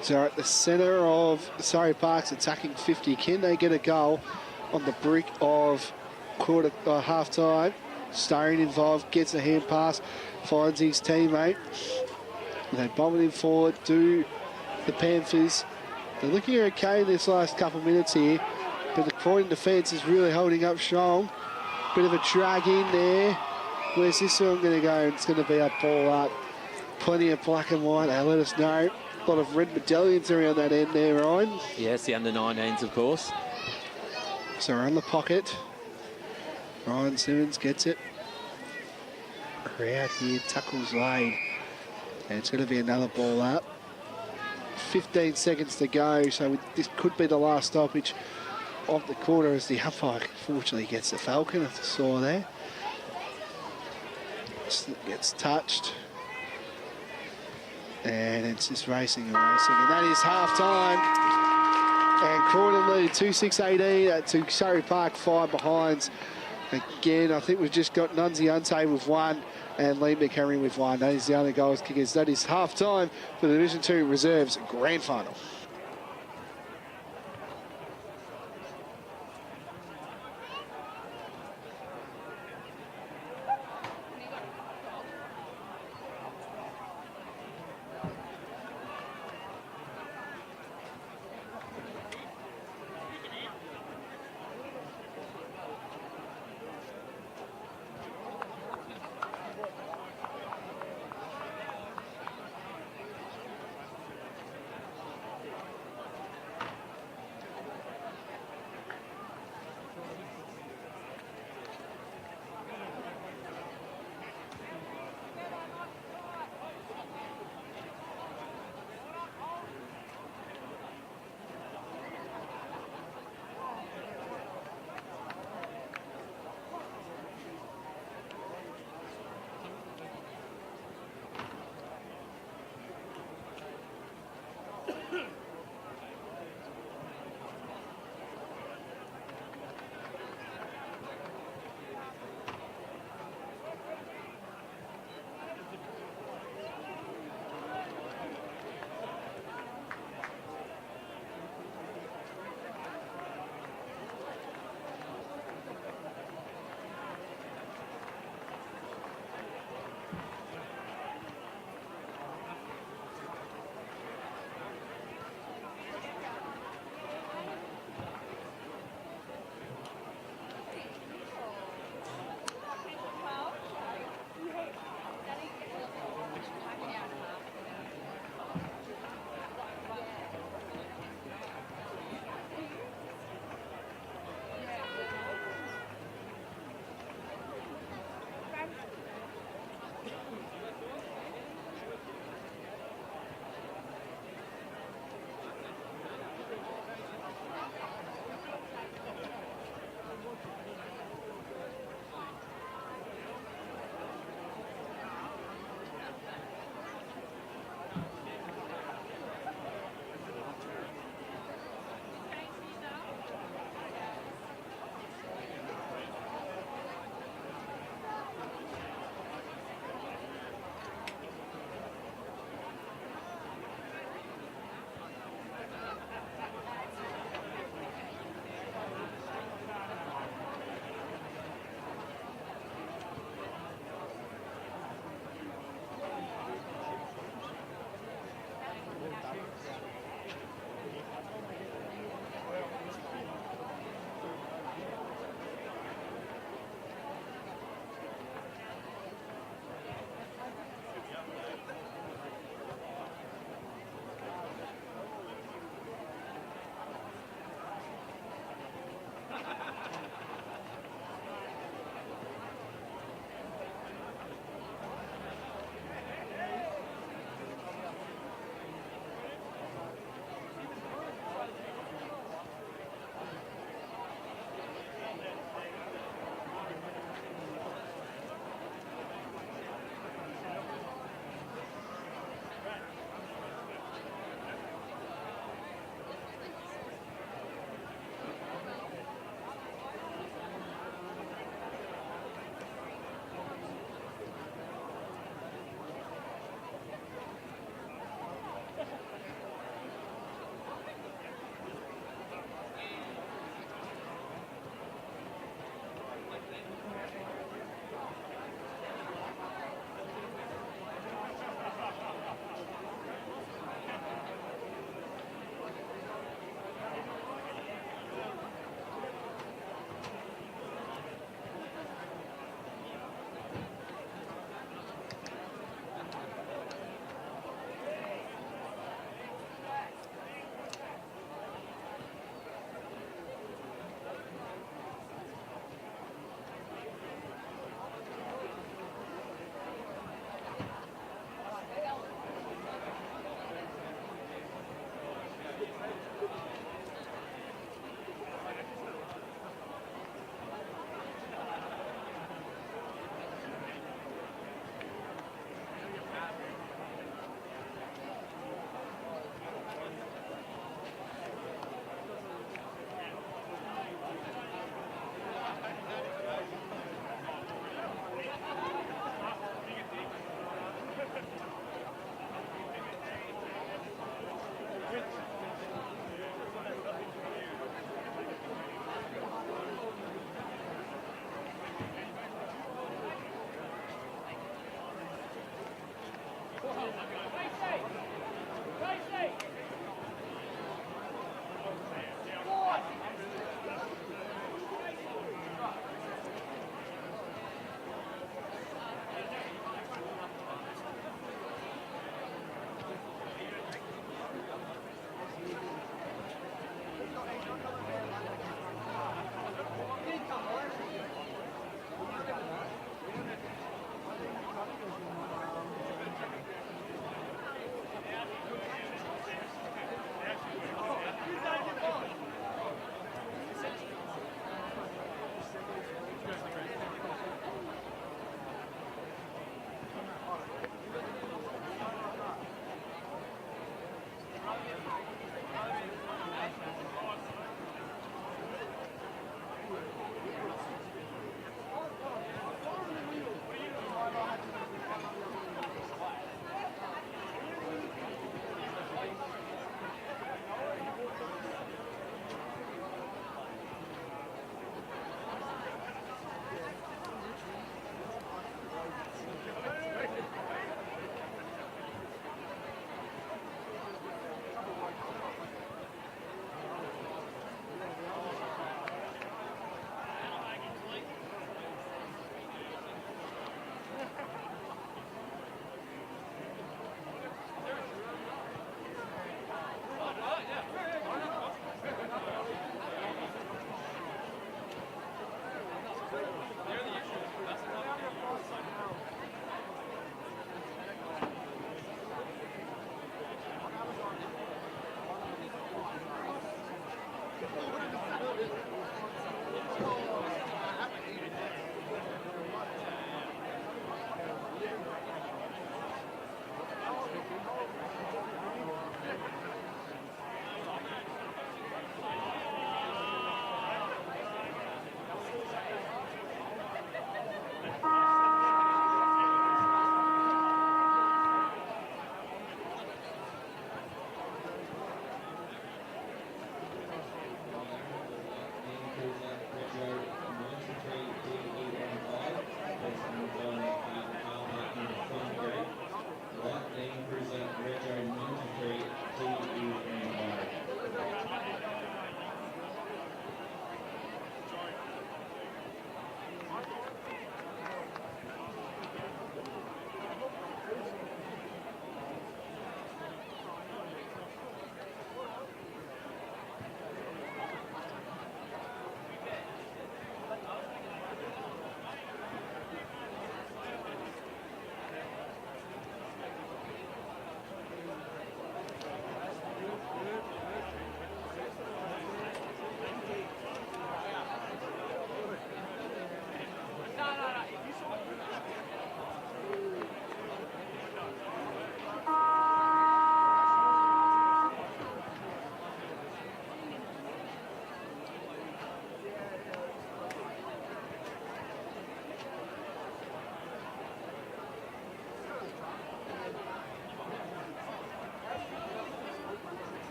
So at the centre of Surrey Park's attacking 50. Can they get a goal on the brick of half time? Stone involved, gets a hand pass, finds his teammate. They bomb it in forward to the Panthers. They're looking okay in this last couple of minutes here, but the Croydon defence is really holding up strong. Bit of a drag in there. Where's this one going to go? It's going to be a ball up. Plenty of black and white. They let us know. A lot of red medallions around that end there, Ryan.
Yes, the under-19s, of course.
So around the pocket. Ryan Simmons gets it. Crowd here, tackles laid. And it's going to be another ball up. 15 seconds to go, so this could be the last stoppage of the quarter as the umpire fortunately gets the Falcon, as I saw there. Gets touched. And it's just racing and racing. And that is half time. And Croydon lead 2-6-18 to Surrey Park 5 behinds. Again, I think we've just got Nunzi Unte with 1 and Lee McHenry with 1. That is the only goals kickers. That is half time for the Division 2 Reserves Grand Final.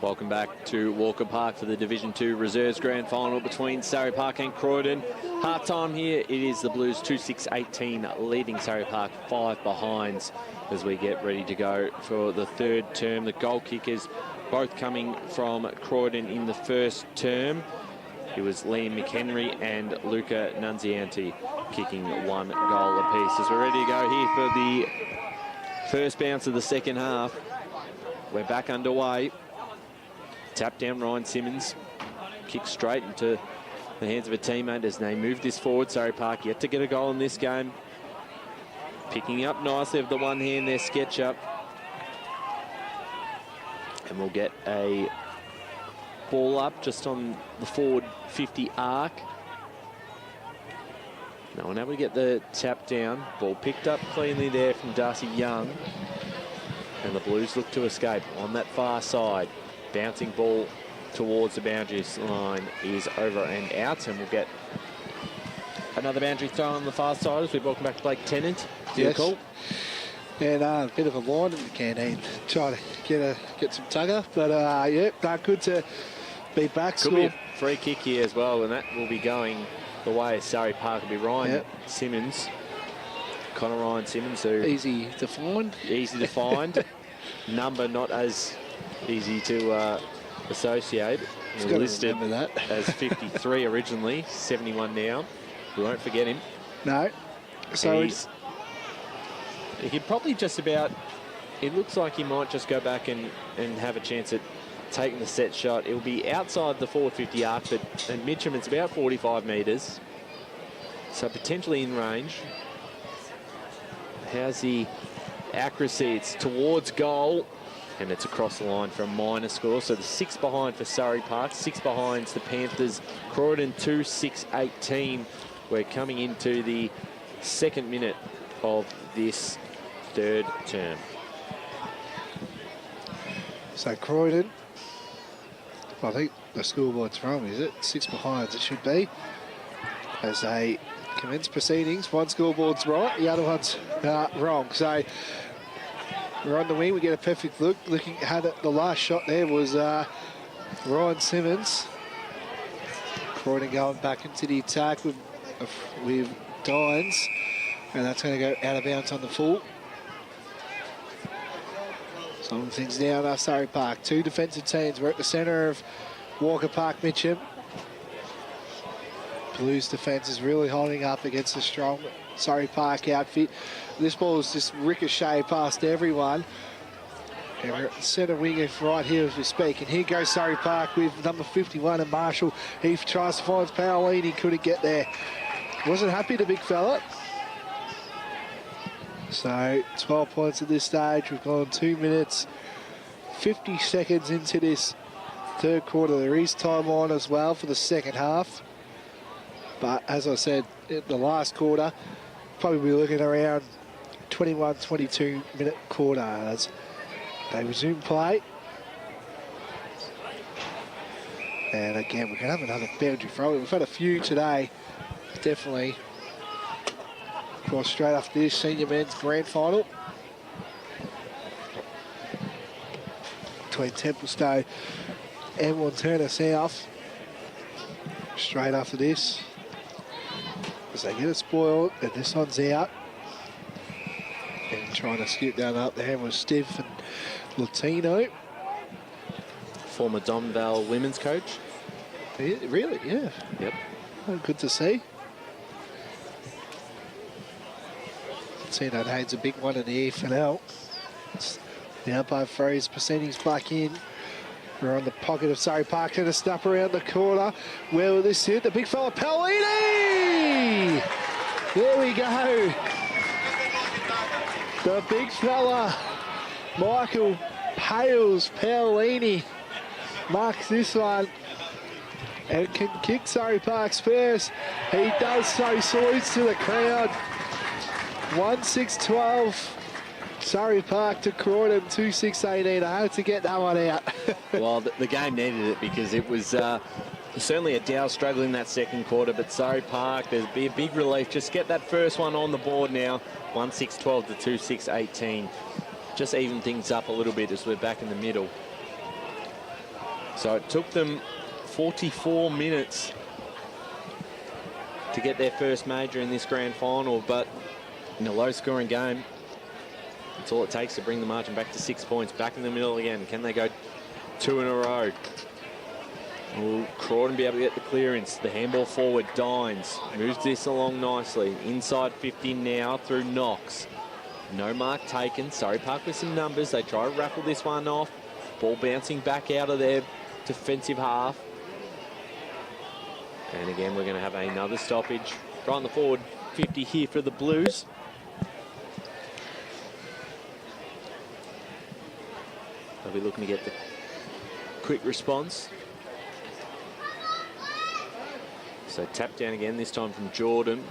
Welcome back to Walker Park for the Division 2 Reserves Grand Final between Surrey Park and Croydon. Half-time here, it is the Blues 2-6-18 leading Surrey Park 5 behinds as we get ready to go for the third term. The goal kickers both coming from Croydon in the first term. It was Liam McHenry and Luca Nunzianti kicking 1 goal apiece. As we're ready to go here for the first bounce of the second half. We're back underway. Tap down Ryan Simmons. Kick straight into the hands of a teammate as they move this forward. Surrey Park yet to get a goal in this game. Picking up nicely with the one hand there, sketch up. And we'll get a ball up just on the forward 50 arc. No one able to get the tap down. Ball picked up cleanly there from Darcy Young. And the Blues look to escape on that far side. Bouncing ball towards the boundary line is over and out, and we'll get another boundary throw on the far side as we welcome back Blake Tennant.
Yes.
Call.
And a bit of a line in the canteen. Try to get some tugger, but yeah, not good to be back.
Could be a free kick here as well, and that will be going the way of Surrey Park. Will be Ryan Simmons, Connor Ryan Simmons, who
easy to find.
Easy to find. Number not as easy to associate. We're listed
that.
as 53 originally, 71 now. We won't forget him.
No. So
he could probably just about, it looks like he might just go back and have a chance at taking the set shot. It'll be outside the forward 50 arc, but at Mitcham it's about 45 metres. So potentially in range. How's the accuracy? It's towards goal. And it's across the line for a minor score. So the 6 behind for Surrey Park, 6 behind the Panthers. Croydon 2-6-18. We're coming into the second minute of this third term.
So Croydon, I think the scoreboard's wrong, is it? 6 behinds it should be. As they commence proceedings, one scoreboard's right, the other one's wrong. So we're on the wing, we get a perfect look. Looking at it, the last shot there was Ryan Simmons. Croydon going back into the attack with Dines, and that's going to go out of bounds on the full. Slowing things down at Surrey Park. 2 defensive teams. We're at the centre of Walker Park, Mitcham. Blues defence is really holding up against the strong Surrey Park outfit. This ball is just ricocheted past everyone. And we're at the centre wing right here as we speak. And here goes Surrey Park with number 51 and Marshall. He tries to find Powell-Lean. He couldn't get there. Wasn't happy, the big fella. So 12 points at this stage. We've gone 2 minutes, 50 seconds into this third quarter. There is time on as well for the second half. But as I said, in the last quarter, probably looking around 21, 22 minute quarter as they resume play. And again, we're going to have another boundary throw. We've had a few today, definitely. Of course, straight after this, senior men's grand final between Templestowe and Montana South. Straight after this, as they get it spoiled, and this one's out. And trying to scoot down up there was Steve and Latino.
Former Domvale women's coach.
Yeah, really, yeah.
Yep.
Oh, good to see. That Haynes a big one in the EFNL. The umpire throws proceedings back in. We're on the pocket of Surrey Park and a snap around the corner. Where will this hit? The big fella, Paolini! There we go. The big fella, Michael Paolini, marks this one and can kick Surrey Park's first. He does so, salutes to the crowd. 1-6-12. Surrey Park to Croydon, 2-6-18. I had to get that one out.
Well, the game needed it because it was certainly a Dow struggle in that second quarter, but Surrey Park, there's be a big relief. Just get that first one on the board now. 1-6-12 to 2-6-18. Just even things up a little bit as we're back in the middle. So it took them 44 minutes to get their first major in this grand final, but in a low-scoring game, that's all it takes to bring the margin back to 6 points. Back in the middle again. Can they go 2 in a row? Will Croydon be able to get the clearance? The handball forward, Dines. Moves this along nicely. Inside 50 now through Knox. No mark taken. Surrey Park with some numbers. They try to raffle this one off. Ball bouncing back out of their defensive half. And again, we're going to have another stoppage. Right on the forward 50 here for the Blues. They'll be looking to get the quick response. So tap down again, this time from Jordan.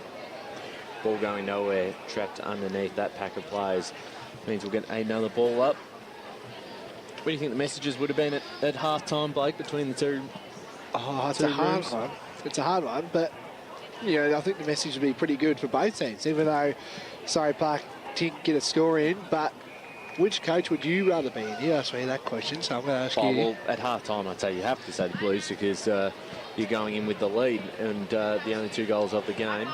Ball going nowhere, trapped underneath that pack of players. Means we'll get another ball up. What do you think the messages would have been at half-time, Blake, between the two?
Oh, it's a hard one. It's a hard one, but you know, I think the message would be pretty good for both teams, even though Surrey Park didn't get a score in. But which coach would you rather be in? You asked me that question, so I'm going to ask you.
Well, at half-time, I'd say you have to say the Blues because you're going in with the lead and the only 2 goals of the game.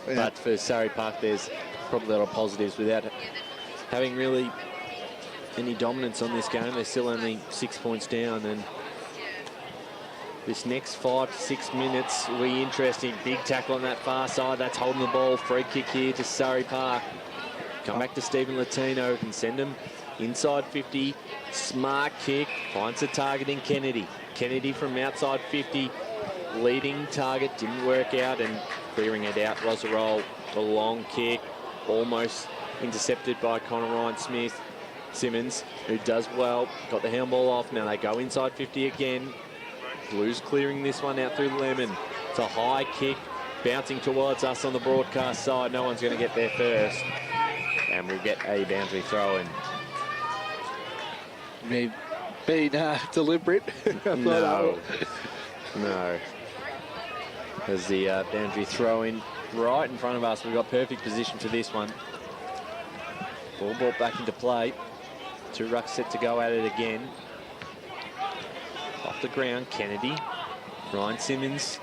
Yeah. But for Surrey Park, there's probably a lot of positives without having really any dominance on this game. They're still only 6 points down, and this next 5 to 6 minutes will be interesting. Big tackle on that far side. That's holding the ball. Free kick here to Surrey Park. Come back to Stephen Latino, can send him inside 50. Smart kick, finds the target in Kennedy. Kennedy from outside 50, leading target, didn't work out, and clearing it out was a roll. A long kick, almost intercepted by Connor Ryan Smith. Simmons, who does well, got the handball off. Now they go inside 50 again. Blues clearing this one out through Lemon. It's a high kick, bouncing towards us on the broadcast side. No one's going to get there first. And we'll get a boundary throw in.
Maybe being deliberate.
No. No. There's the boundary throw in right in front of us. We've got perfect position for this one. Ball brought back into play. 2 rucks set to go at it again. Off the ground, Kennedy. Ryan Simmons.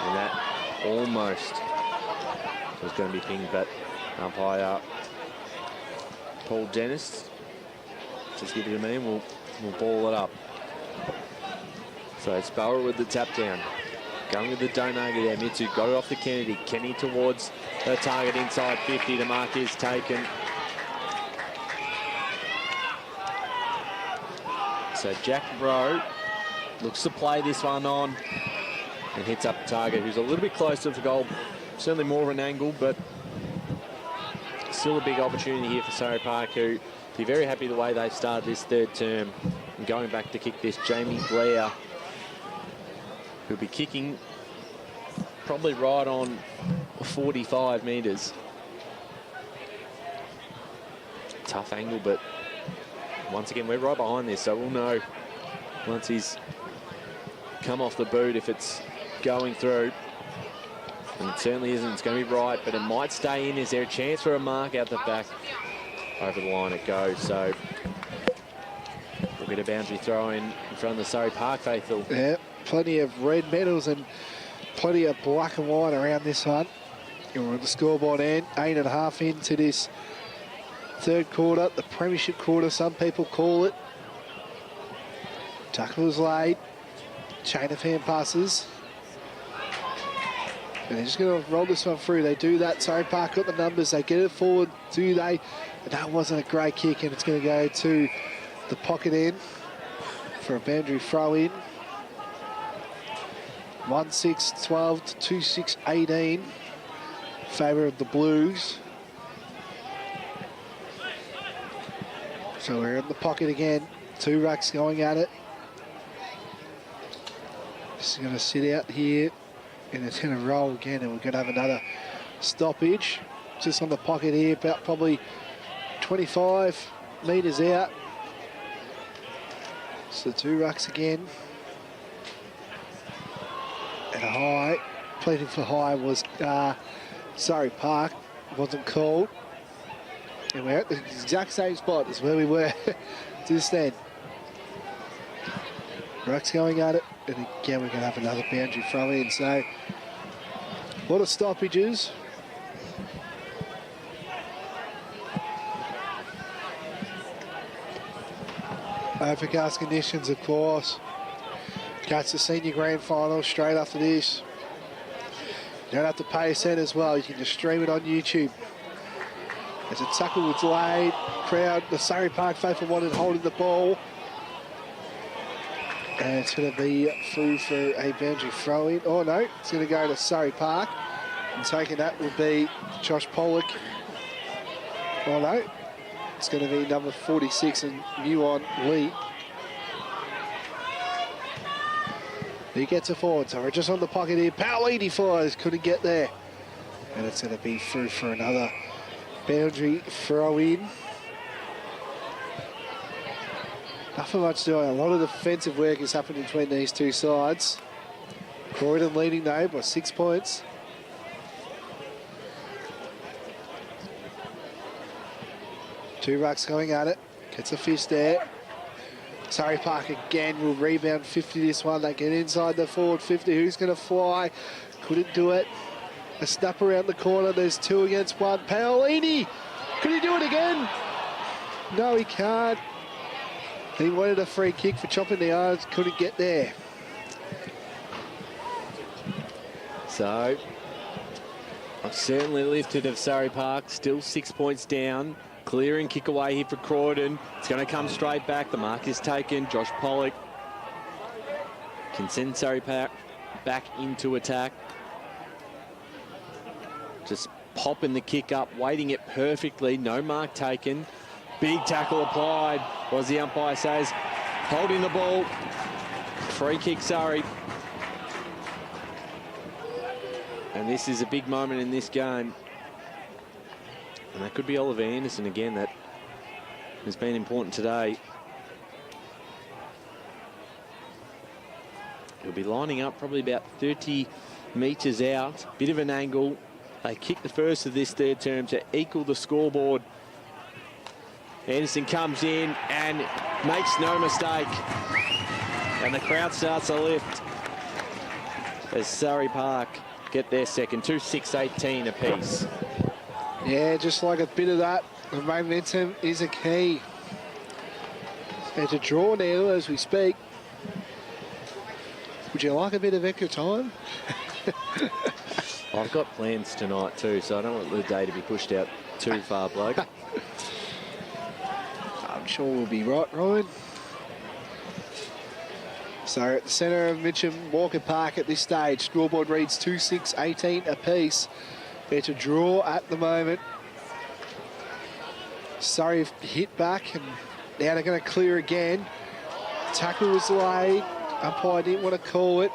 And that almost was going to be pinged, but umpire Paul Dennis just give it to me and we'll ball it up. So Sparrow with the tap down. Going with the Donaga there. Mitsu got it off to Kennedy. Kenny towards the target inside 50. The mark is taken. So Jack Rowe looks to play this one on and hits up the target, who's a little bit closer to the goal. Certainly more of an angle, but still a big opportunity here for Surrey Park, who be very happy the way they've started this third term. And going back to kick this, Jamie Blair, who'll be kicking probably right on 45 metres. Tough angle, but once again, we're right behind this, so we'll know once he's come off the boot if it's going through. And it certainly isn't. It's going to be right, but it might stay in. Is there a chance for a mark out the back? Over the line it goes. So we'll get a boundary throw in front of the Surrey Park faithful.
Yeah, plenty of red medals and plenty of black and white around this one. You're on the scoreboard end, 8.5 into this third quarter, the premiership quarter, some people call it. Tackle was laid. chain of hand passes. And they're just going to roll this one through. They do that. Surrey Park got the numbers. They get it forward, do they? And that wasn't a great kick, and it's going to go to the pocket end for a boundary throw in. 1-6-12 to 2-6-18. Favour of the Blues. So we're in the pocket again. 2 rucks going at it. Just going to sit out here, and it's going to roll again, and we're going to have another stoppage. Just on the pocket here, about probably 25 metres out. So 2 rucks again. And a high. Pleading for high was Surrey Park. Wasn't called. And we're at the exact same spot as where we were just then. Rucks going at it. And again, we're going to have another boundary throw in. So a lot of stoppages. Overcast conditions, of course. Catch the senior grand final straight after this. You don't have to pay a cent as well. You can just stream it on YouTube. As a tackle was laid, crowd, the Surrey Park faithful wanted holding the ball. And it's going to be through for a boundary throw in. Oh no, it's going to go to Surrey Park. And taking that would be Josh Pollock. Oh no, it's going to be number 46 and Muon Lee. He gets a forward, so we're just on the pocket here. Paolini flies, couldn't get there. And it's going to be through for another boundary throw in. Nothing much doing. A lot of defensive work has happened between these two sides. Croydon leading though by 6 points. Two rucks going at it. Gets a fist there. Surrey Park again will rebound 50 this one. They get inside the forward 50. Who's going to fly? Couldn't do it. A snap around the corner. There's 2 against 1. Paolini. Could he do it again? No, he can't. He wanted a free kick for chopping the arms. Couldn't get there.
So, I've certainly lifted of Surrey Park. Still 6 points down. Clearing kick away here for Croydon. It's going to come straight back. The mark is taken. Josh Pollock can send Surrey Park back into attack. Just popping the kick up, weighting it perfectly. No mark taken. Big tackle applied, was the umpire says. Holding the ball. Free kick Surrey. And this is a big moment in this game. And that could be Oliver Anderson again. That has been important today. He'll be lining up probably about 30 metres out. Bit of an angle. They kick the first of this third term to equal the scoreboard. Anderson comes in and makes no mistake. And the crowd starts to lift as Surrey Park get their second. 2-6-18 apiece.
Yeah, just like a bit of that. The momentum is a key. It's a draw now as we speak. Would you like a bit of extra time?
I've got plans tonight too, so I don't want the day to be pushed out too far, bloke.
I'm sure we'll be right, Ryan. So at the centre of Mitcham Walker Park at this stage, scoreboard reads 2-6-18 apiece. It's a draw at the moment. Surrey hit back, and now they're going to clear again. Tackle was laid. Umpire didn't want to call it.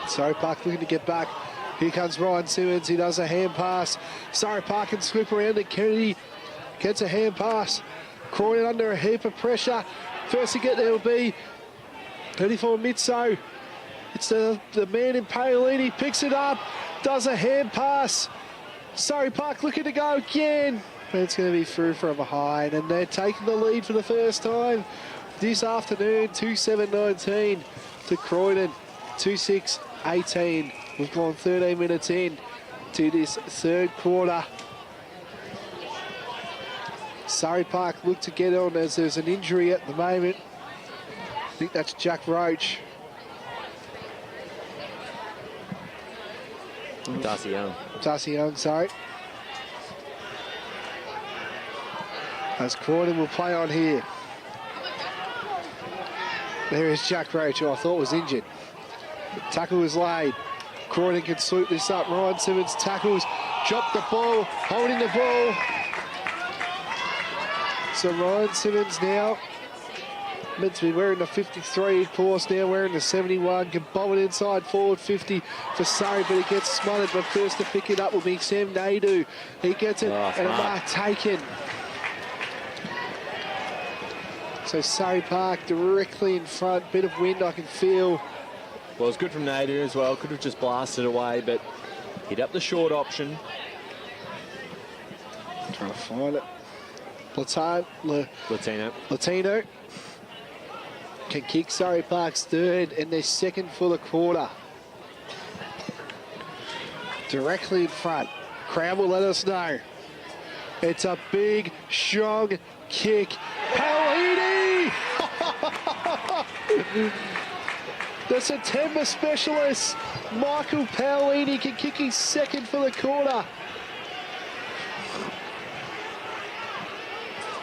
Surrey Park looking to get back. Here comes Ryan Simmons. He does a hand pass. Surrey Park can swoop around it. Kennedy gets a hand pass. Croydon under a heap of pressure. First to get there will be 34 Mitso. It's the man in Paolini, picks it up, does a hand pass. Surrey Park looking to go again. But it's going to be through from behind, and they're taking the lead for the first time this afternoon. 2-7-19 to Croydon. 2-6-18. We've gone 13 minutes in to this third quarter. Surrey Park look to get on as there's an injury at the moment. think that's Jack Roach.
Darcy Young.
Darcy Young, sorry. As Croydon will play on here. There is Jack Roach, who I thought was injured. The tackle was laid. Croydon can sweep this up. Ryan Simmons tackles, dropped the ball, holding the ball. So Ryan Simmons now meant to be wearing the 53, of course, now wearing the 71. Can bowl it inside forward 50 for Surrey, but he gets smothered. But first to pick it up will be Sam Naidu. He gets it, and a mark taken. So Surrey Park directly in front. Bit of wind I can feel.
Well, it's good from Naidu as well. Could have just blasted away, but hit up the short option.
Trying to find it. Latino can kick Surrey Park's third and their second for the quarter. Directly in front. Crowd will let us know. It's a big, strong kick. Paolini! The September specialist, Michael Paolini, can kick his second for the quarter.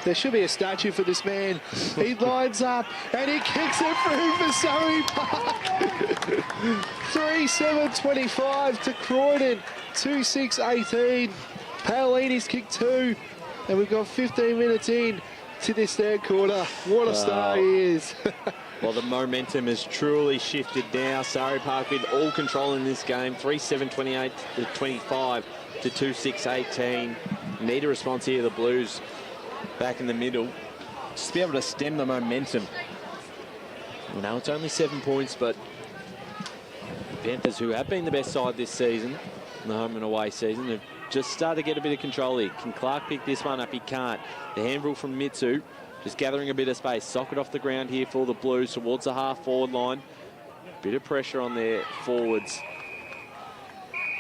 There should be a statue for this man. He lines up and he kicks it through for Surrey Park. 3-7-25 to Croydon, 2-6-18. Paolini's kicked two, and we've got 15 minutes in to this third quarter. What a star he is.
Well, the momentum has truly shifted now. Surrey Park with all control in this game. 3-7-28 to 25 to 2-6-18. Need a response here, the Blues back in the middle. Just to be able to stem the momentum. You know, it's only 7 points, but Panthers, who have been the best side this season, the home and away season, have just started to get a bit of control here. Can Clark pick this one up? He can't. The handball from Mitsu, just gathering a bit of space. Socket off the ground here for the Blues towards the half-forward line. Bit of pressure on their forwards.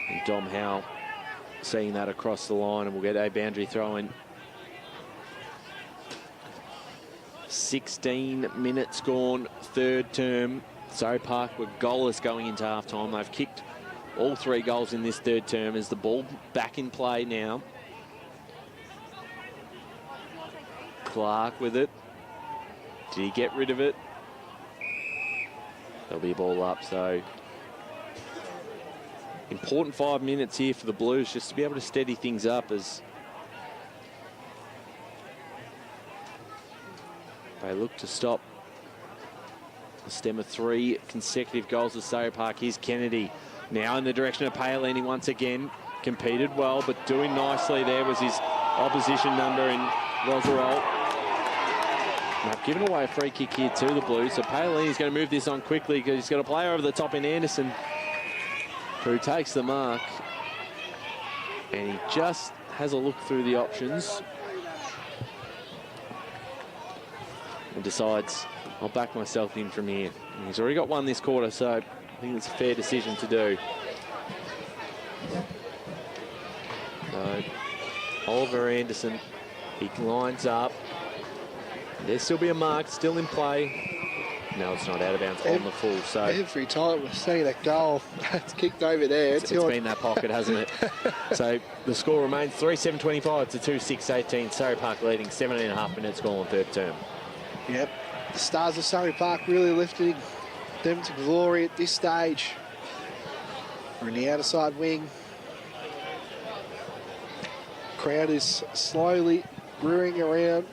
And Dom Howe seeing that across the line, and we'll get a boundary throw in. 16 minutes gone, third term. Surrey Park were goalless going into half-time. They've kicked all 3 goals in this third term as the ball back in play now. Clark with it. Did he get rid of it? There'll be a ball up, so important 5 minutes here for the Blues just to be able to steady things up as they look to stop the stem of 3 consecutive goals of Surrey Park. Here's Kennedy now in the direction of Paolini once again. Competed well, but doing nicely there was his opposition number in Roswell. They've given away a free kick here to the Blues, so Paolini's going to move this on quickly because he's got a player over the top in Anderson who takes the mark. And he just has a look through the options and decides, I'll back myself in from here. And he's already got one this quarter, so I think it's a fair decision to do. So Oliver Anderson, he lines up. There'll still be a mark, still in play. No, it's not out of bounds on the full. So
every time we've seen a goal, it's kicked over there.
It's been that pocket, hasn't it? So the score remains 3-7-25 to 2-6-18. Surrey Park leading, 7.5 minutes gone on third term.
Yep, the stars of Surrey Park really lifting them to glory at this stage. We're in the outer side wing. Crowd is slowly brewing around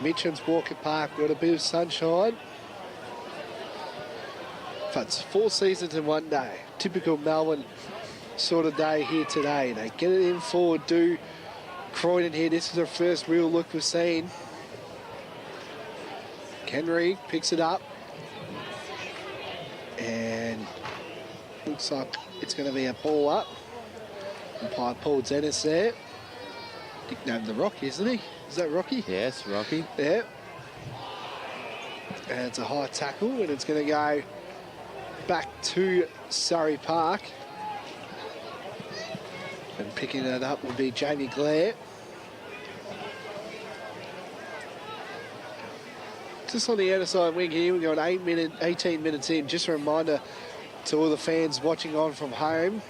Mitchell's Walker Park. Got a bit of sunshine. But it's 4 seasons in one day. Typical Melbourne sort of day here today. They get it in forward, do Croydon here. This is their first real look we've seen. Henry picks it up. And looks like it's going to be a ball up. Umpire Paul Dennis there. Nicknamed the Rocky, isn't he? Is that Rocky?
Yes, Rocky.
Yeah. And it's a high tackle, and it's going to go back to Surrey Park. And picking it up will be Jamie Blair. just on the outer side wing here, we've got 18 minutes in. Just a reminder to all the fans watching on from home,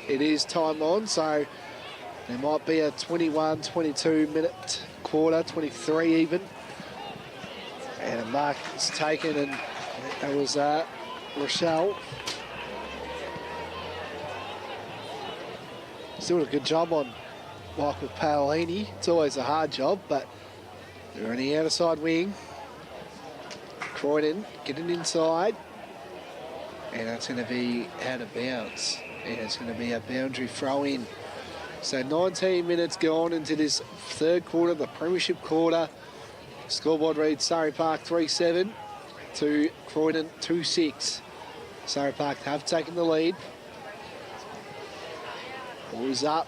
it is time on, so there might be a 21, 22 minute quarter, 23 even. And a mark is taken, and that was Rochelle. Still did a good job on Michael Paolini. It's always a hard job, but they're on the outer side wing. Croydon getting inside, and that's going to be out of bounds. And it's going to be a boundary throw in. So 19 minutes gone into this third quarter, the premiership quarter. Scoreboard reads Surrey Park 3-7 to Croydon 2-6. Surrey Park have taken the lead. Ball's up.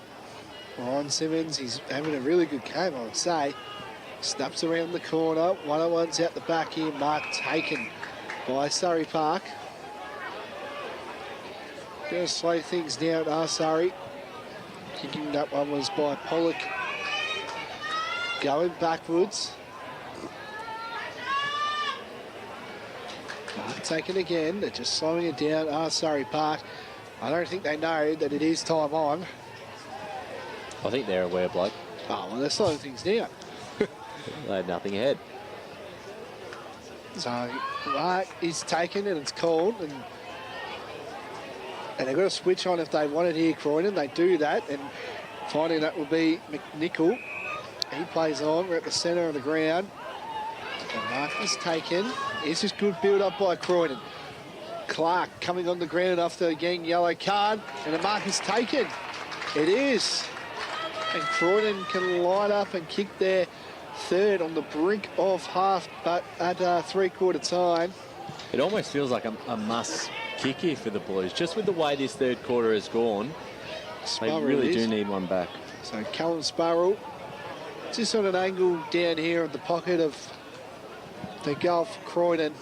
Ryan Simmons, he's having a really good game, I would say. Snaps around the corner. 101's out the back here. Mark taken by Surrey Park. Going to slow things down, Surrey. Kicking that one was by Pollock. Going backwards. Mark taken again. They're just slowing it down. Surrey Park. I don't think they know that it is time on.
I think they're aware, bloke.
Oh, well, they're slowing things down.
They had nothing ahead.
So Mark is taken and it's called, and they've got to switch on if they want it here, Croydon. They do that, and finding that will be McNichol. He plays on. We're at the centre of the ground. And Mark is taken. This is good build-up by Croydon. Clark coming on the ground after getting yellow card, and the mark is taken. It is. And Croydon can line up and kick their third on the brink of half, but at three-quarter time.
It almost feels like a must kick here for the Blues. Just with the way this third quarter has gone, they really do need one back.
So Callum Sparrow, just on an angle down here at the pocket of the goal for Croydon.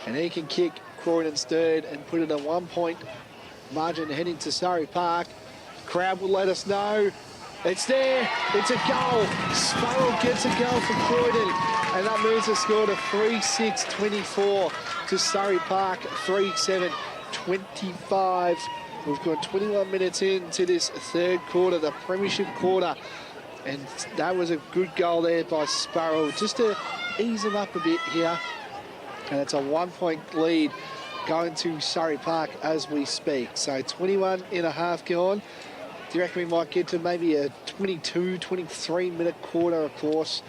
And he can kick Croydon's third and put it a 1 point margin heading to Surrey Park. Crowd will let us know. It's there. It's a goal. Sparrow gets a goal for Croydon. And that moves the score to 3-6-24 to Surrey Park, 3-7-25. We've got 21 minutes into this third quarter, the premiership quarter. And that was a good goal there by Sparrow, just to ease them up a bit here. And it's a 1 point lead going to Surrey Park as we speak. So 21 and a half gone. Do you reckon we might get to maybe a 22, 23 minute quarter, of course?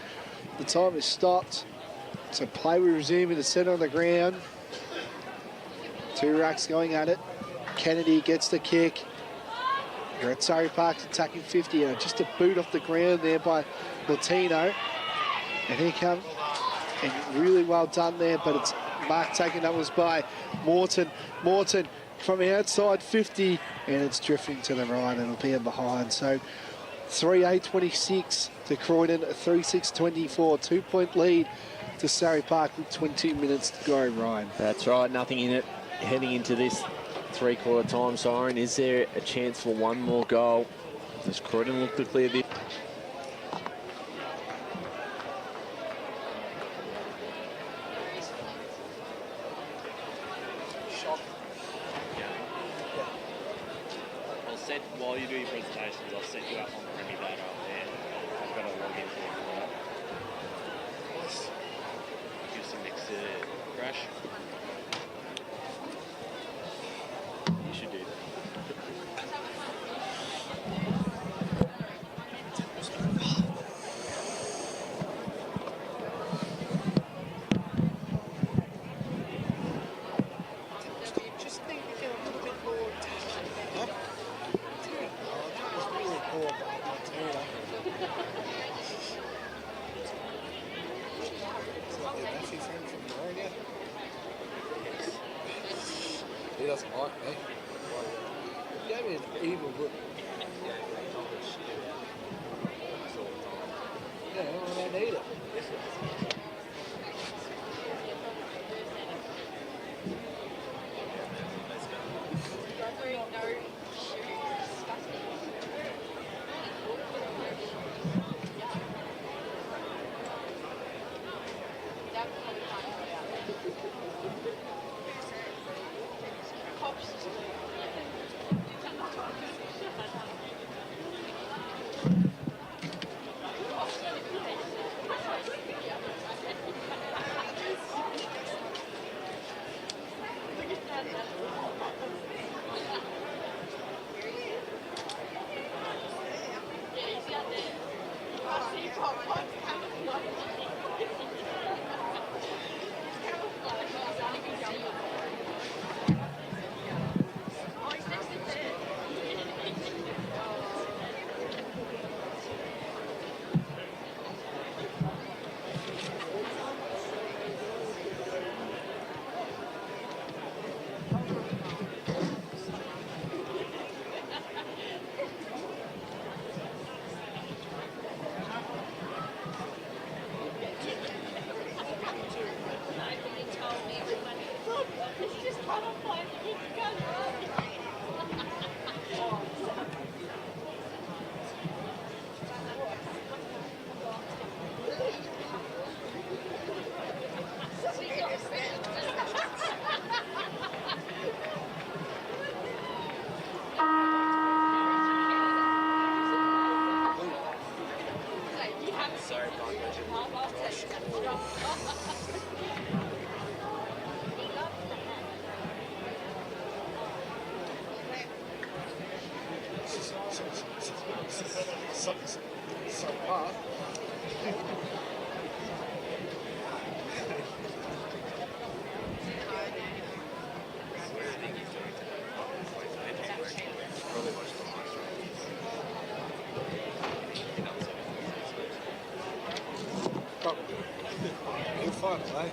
The time is stopped. So play will resume in the centre of the ground. Two racks going at it. Kennedy gets the kick. You're at Surrey Park attacking 50. Just a boot off the ground there by Latino. And here comes, and really well done there, but it's Mark taken. That was by Morton. Morton from the outside 50, and it's drifting to the right, and it'll be in behind. So 3-8-26 to Croydon, 3-6-24, 2 point lead to Surrey Park with 22 minutes to go, Ryan.
That's right, nothing in it heading into this three-quarter time siren. Is there a chance for one more goal? Does Croydon look to clear this?
I'll set, while you do your presentations, I'll set you up on the Remy data up there. I've got to log in for that. Give some next to Crash. You should do that.
He doesn't like me. He gave me an evil look. Yeah, well, I don't need it.
Good fun, eh?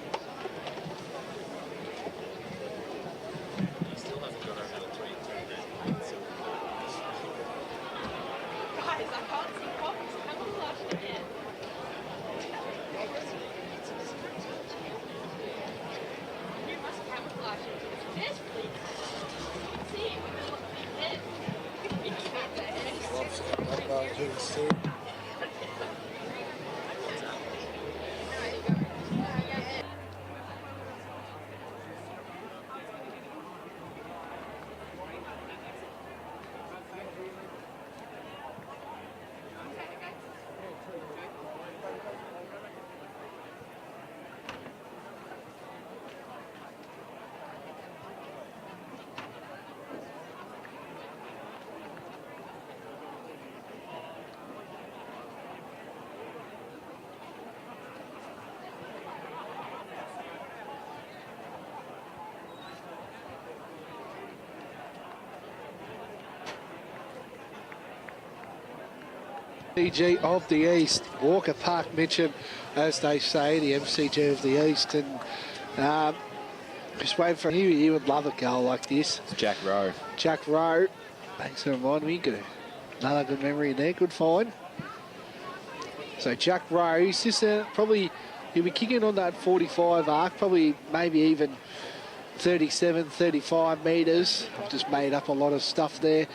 MCG of the East, Walker Park Mitcham, as they say, the MCG of the East, and just waiting for you. You would love a goal like this.
It's Jack Rowe.
Jack Rowe, thanks for reminding me. Good, another good memory in there. Good find. So Jack Rowe, he's just probably he'll be kicking on that 45 arc, probably maybe even 37, 35 metres. I've just made up a lot of stuff there.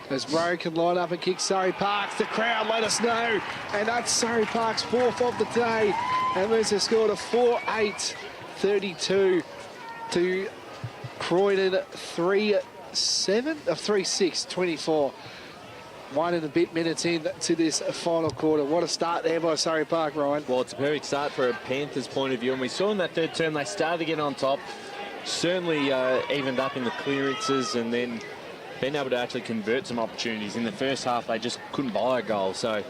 As Rowe can line up and kick Surrey Park, the crowd let us know. And that's Surrey Park's fourth of the day. And Mercer scored a 4-8, 32 to Croydon 3-6, 24. 1 and a bit minutes in to this final quarter. What a start there by Surrey Park, Ryan.
Well, it's a perfect start for a Panthers point of view. And we saw in that third term, they started to get on top. Certainly evened up in the clearances and then been able to actually convert some opportunities. In the first half, they just couldn't buy a goal. So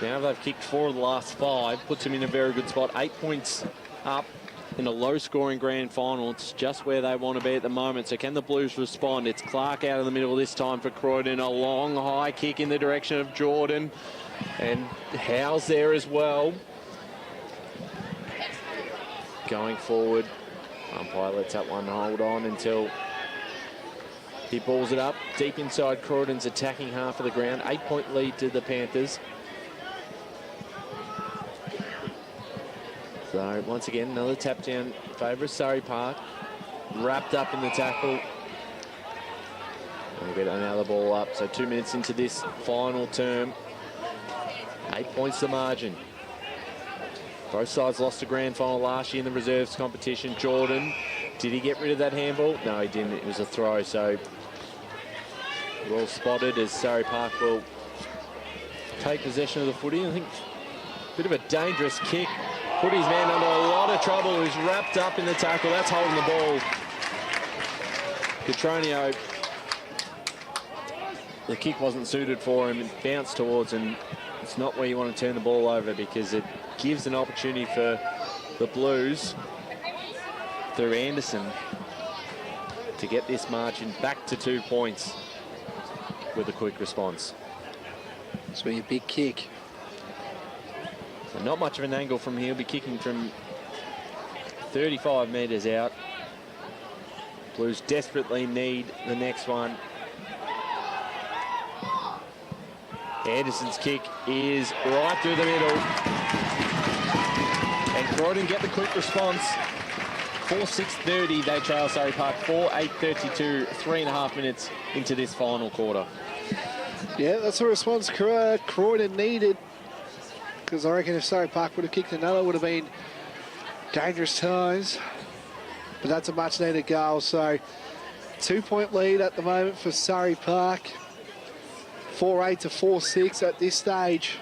now they've kicked 4 of the last 5, puts them in a very good spot. 8 points up in a low-scoring grand final. It's just where they want to be at the moment. So can the Blues respond? It's Clark out of the middle this time for Croydon. A long high kick in the direction of Jordan. And Howe's there as well. Going forward. Umpire lets that one hold on until he balls it up deep inside Croydon's attacking half of the ground. 8-point lead to the Panthers. So once again, another tap down in favour of Surrey Park. Wrapped up in the tackle. We'll get another ball up. So 2 minutes into this final term. 8 points the margin. Both sides lost the grand final last year in the reserves competition. Jordan, did he get rid of that handball? No, he didn't. It was a throw, so well spotted as Surrey Park will take possession of the footy. I think a bit of a dangerous kick. Put his man under a lot of trouble. Who's wrapped up in the tackle. That's holding the ball. Petronio, the kick wasn't suited for him. It bounced towards, and it's not where you want to turn the ball over because it gives an opportunity for the Blues through Anderson to get this margin back to 2 points with a quick response.
It's going to be a big kick.
So not much of an angle from here. He'll be kicking from 35 metres out. Blues desperately need the next one. Anderson's kick is right through the middle. And Croydon get the quick response. 4:6:30, they trail Surrey Park. 4:8:32, 3.5 minutes into this final quarter.
Yeah, that's a response Croydon needed. Because I reckon if Surrey Park would have kicked another, it would have been dangerous times. But that's a much needed goal. So 2-point lead at the moment for Surrey Park. 4-8 to 4-6 at this stage.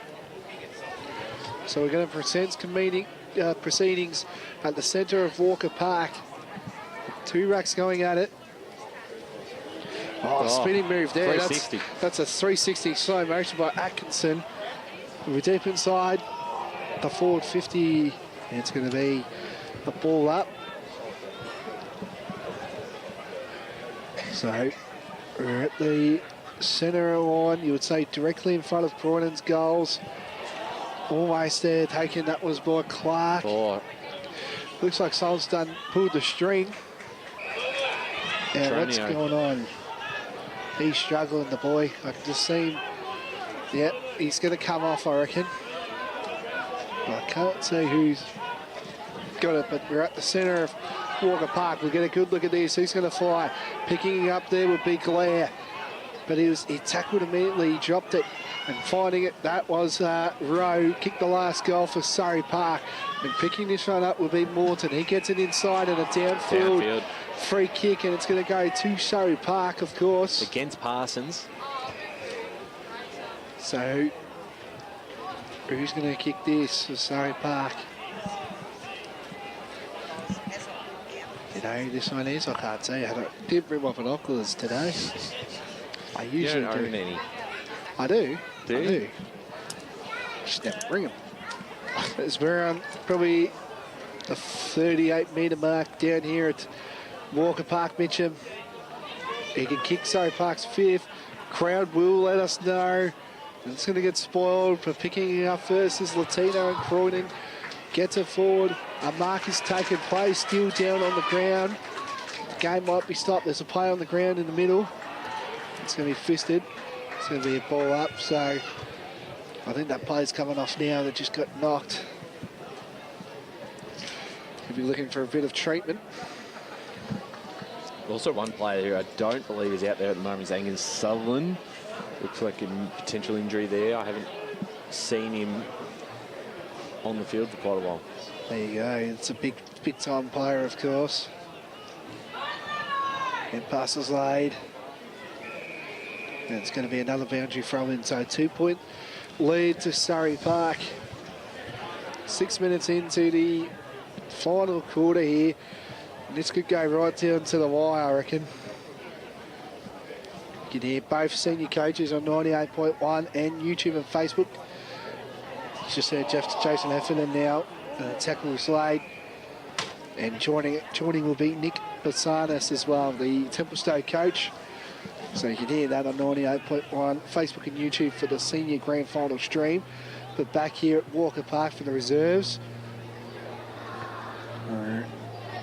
So we're going to present proceedings at the centre of Walker Park. Two racks going at it. Oh, spinning move there. That's a 360 slow motion by Atkinson. We're deep inside the forward 50. And it's going to be a ball up. So we're at the centre line, you would say directly in front of Croydon's goals. Almost there, taken, that was by Clark.
Oh.
Looks like someone's pulled the string. Yeah, what's going on? He's struggling, the boy. I can just see him. Yep, he's going to come off, I reckon. I can't see who's got it, but we're at the centre of Walker Park. We'll get a good look at this. Who's going to fly? Picking up there would be Glare. But he tackled immediately, he dropped it, and finding it, that was Rowe, kicked the last goal for Surrey Park. And picking this one up will be Morton. He gets it inside and a downfield free kick, and it's going to go to Surrey Park, of course.
Against Parsons.
So, who's going to kick this for Surrey Park? You know who this one is? I can't see. I didn't bring my binoculars today. I usually
you don't own any.
I do.
Do you?
I do. Just never bring them. It's around probably the 38-metre mark down here at Walker Park, Mitcham. He can kick Surrey Park's fifth. Crowd will let us know. And it's going to get spoiled for picking it up first is Latino and Croydon. Gets it forward. A mark is taken. Play still down on the ground. The game might be stopped. There's a play on the ground in the middle. It's going to be fisted. It's going to be a ball up. So I think that play's coming off now. That just got knocked. He'll be looking for a bit of treatment.
Also one player who I don't believe is out there at the moment is Angus Sutherland. Looks like a potential injury there. I haven't seen him on the field for quite a while.
There you go. It's a big time player, of course. And passes laid. And it's going to be another boundary throw in. So 2-point lead to Surrey Park. 6 minutes into the final quarter here. And this could go right down to the wire, I reckon. You can hear both senior coaches on 98.1 and YouTube and Facebook. You just heard Jason Heffernan now. Tackle was laid. And joining will be Nick Basanis as well, the Templestowe coach. So you can hear that on 98.1, Facebook and YouTube for the senior grand final stream. But back here at Walker Park for the reserves.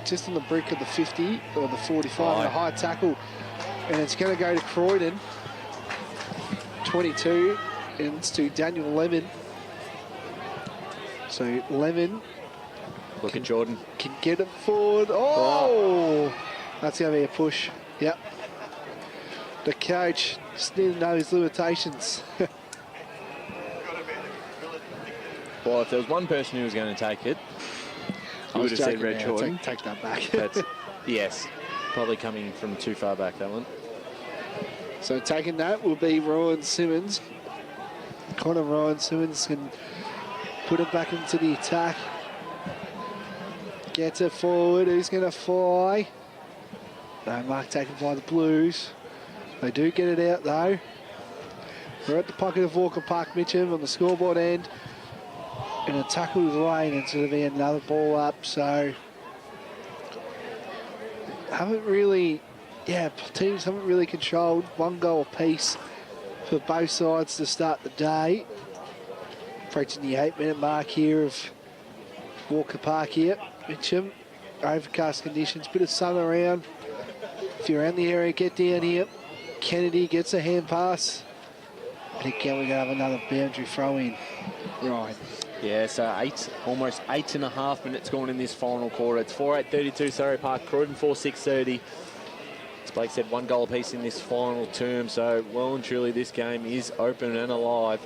Just on the brink of the 50 or the 45 and a high tackle. And it's going to go to Croydon. 22, and it's to Daniel Lemon. So Lemon.
Look at Jordan.
Can get it forward. Oh! That's going to be a push. Yep. The coach just need to know his limitations.
Well, if there was one person who was going to take it,
I
you would
was
have said
joking
Red
there.
Jordan.
Take that back.
That's, yes, probably coming from too far back, that one.
So taking that will be Ryan Simmons. Connor Ryan Simmons can put it back into the attack. Gets it forward. Who's going to fly? No mark taken by the Blues. They do get it out though. We're at the pocket of Walker Park Mitcham on the scoreboard end. And a tackle with Lane, and so there'll be another ball up. So haven't really, teams haven't really controlled. 1 goal apiece for both sides to start the day. Approaching the 8-minute mark here of Walker Park here. Mitcham, overcast conditions, bit of sun around. If you're around the area, get down here. Kennedy gets a hand pass. And again, we're going to have another boundary throw in. Right.
Yeah, so almost 8.5 minutes gone in this final quarter. It's 4:8:32 Surrey Park, Croydon 4:6:30. As Blake said, 1 goal apiece in this final term, so well and truly this game is open and alive.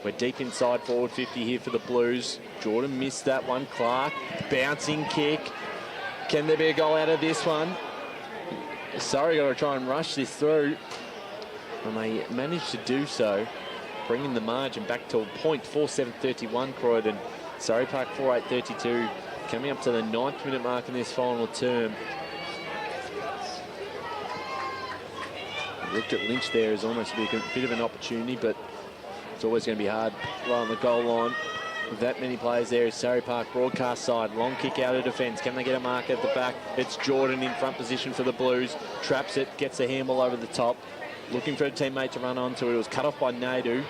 We're deep inside forward 50 here for the Blues. Jordan missed that one. Clark, bouncing kick. Can there be a goal out of this one? Surrey got to try and rush this through, and they managed to do so, bringing the margin back to a point, 4:7:31 Croydon. Surrey Park 4:8:32, coming up to the 9th minute mark in this final term. Looked at Lynch there as almost a bit of an opportunity, but it's always going to be hard right on the goal line. With that many players there is Surrey Park broadcast side. Long kick out of defence. Can they get a mark at the back? It's Jordan in front position for the Blues. Traps it, gets the handball over the top. Looking for a teammate to run onto it. It was cut off by Nadu.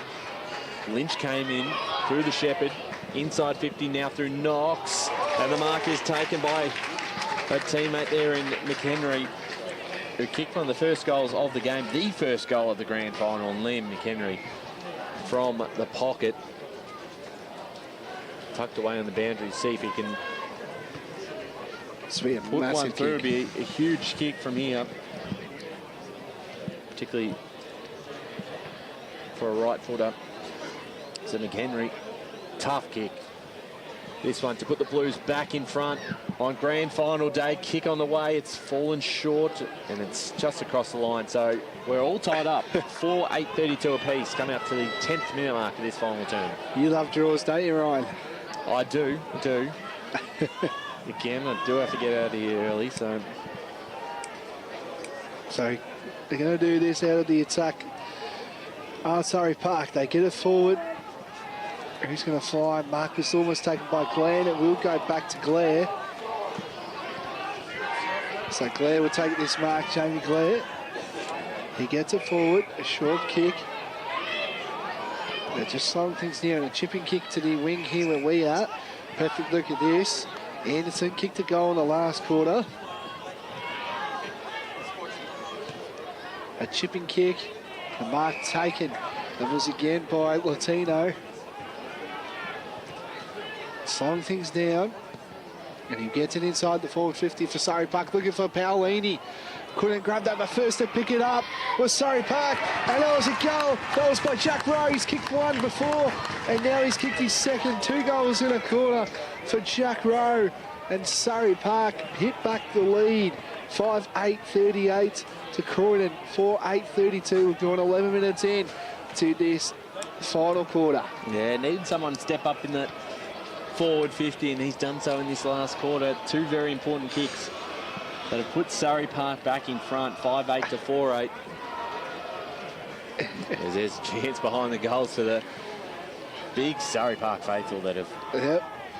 Lynch came in through the Shepherd. Inside 50 now through Knox. And the mark is taken by a teammate there in McHenry, who kicked one of the first goals of the game. The first goal of the grand final, and Liam McHenry from the pocket. Tucked away on the boundary. See if he can put one through. It'd be a huge kick from here, particularly for a right footer. So McHenry, tough kick. This one to put the Blues back in front on grand final day. Kick on the way. It's fallen short, and it's just across the line. So we're all tied up. 4:8:32 apiece, coming up to the 10th minute mark of this final term.
You love draws, don't you, Ryan?
I do. Again, I do have to get out of here early, so
they're going to do this out of the attack. Surrey Park, they get it forward. Who's going to fly? Marcus almost taken by Glenn. It will go back to Glare. So Glare will take this mark, Jamie Glare. He gets it forward, a short kick. They're just slowing things down. A chipping kick to the wing here where we are. Perfect look at this. Anderson kicked a goal in the last quarter. A chipping kick. The mark taken. That was again by Latino. Slowing things down. And he gets it inside the forward 50 for Surrey Park. Looking for Paolini. Couldn't grab that, but first to pick it up was Surrey Park. And that was a goal. That was by Jack Rowe. He's kicked one before, and now he's kicked his second. 2 goals in a quarter for Jack Rowe. And Surrey Park hit back the lead. 5:8:38 to Croydon. 4:8:32. We've gone 11 minutes in to this final quarter.
yeah, needed someone to step up in that forward 50, and he's done so in this last quarter. 2 very important kicks that have put Surrey Park back in front, 5-8 to 4-8. There's a chance behind the goals for the big Surrey Park faithful that have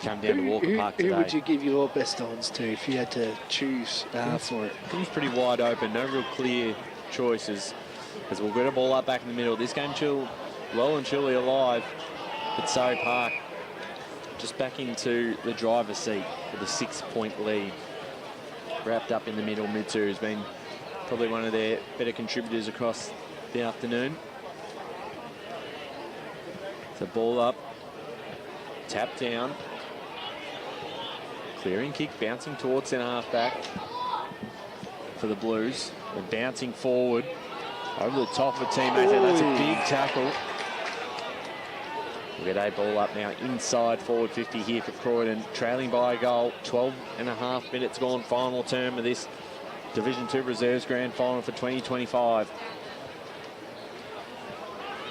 come down to Walker Park today.
Who would you give your best odds to if you had to choose for it?
Things pretty wide open, no real clear choices, as we'll get a ball up back in the middle. This game well and truly alive, but Surrey Park just back into the driver's seat with a 6-point lead. Wrapped up in the middle. Mitsu has been probably one of their better contributors across the afternoon. So ball up, tap down, clearing kick, bouncing towards centre half back for the Blues. And bouncing forward over the top of a teammate. That's a big tackle. We'll get a ball up now inside forward 50 here for Croydon, trailing by a goal. 12 and a half minutes gone, final term of this Division 2 Reserves Grand Final for 2025.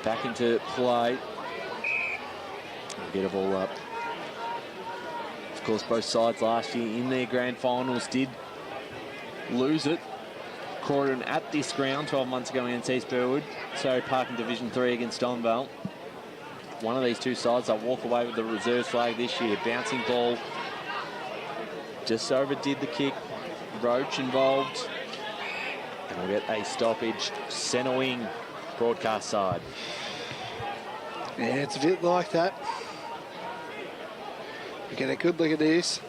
Back into play. We'll get a ball up. Of course, both sides last year in their grand finals did lose it. Croydon at this ground 12 months ago against East Burwood. Surrey Park in Division 3 against Donvale. One of these two sides, they'll walk away with the reserves flag this year. Bouncing ball. Just overdid the kick. Roach involved. And we'll get a stoppage. Centre wing, broadcast side.
Yeah, it's a bit like that. We get a good look at this.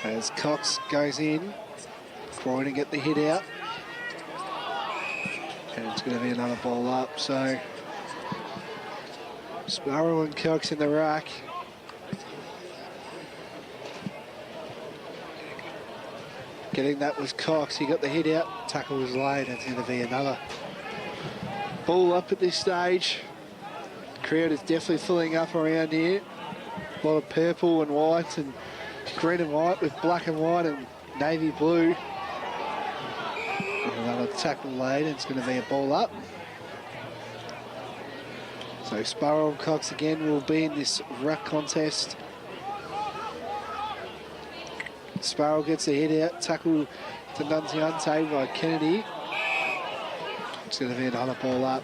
As Cox goes in. Croydon get the hit out. And it's going to be another ball up. So Sparrow and Cox in the rack. Getting that was Cox. He got the hit out. Tackle was laid. It's going to be another ball up at this stage. Crowd is definitely filling up around here. A lot of purple and white and green and white with black and white and navy blue. Another tackle laid. It's going to be a ball up. So Sparrow and Cox again will be in this ruck contest. Sparrow gets the head out, tackle to Nunziante by Kennedy. It's going to be another ball up.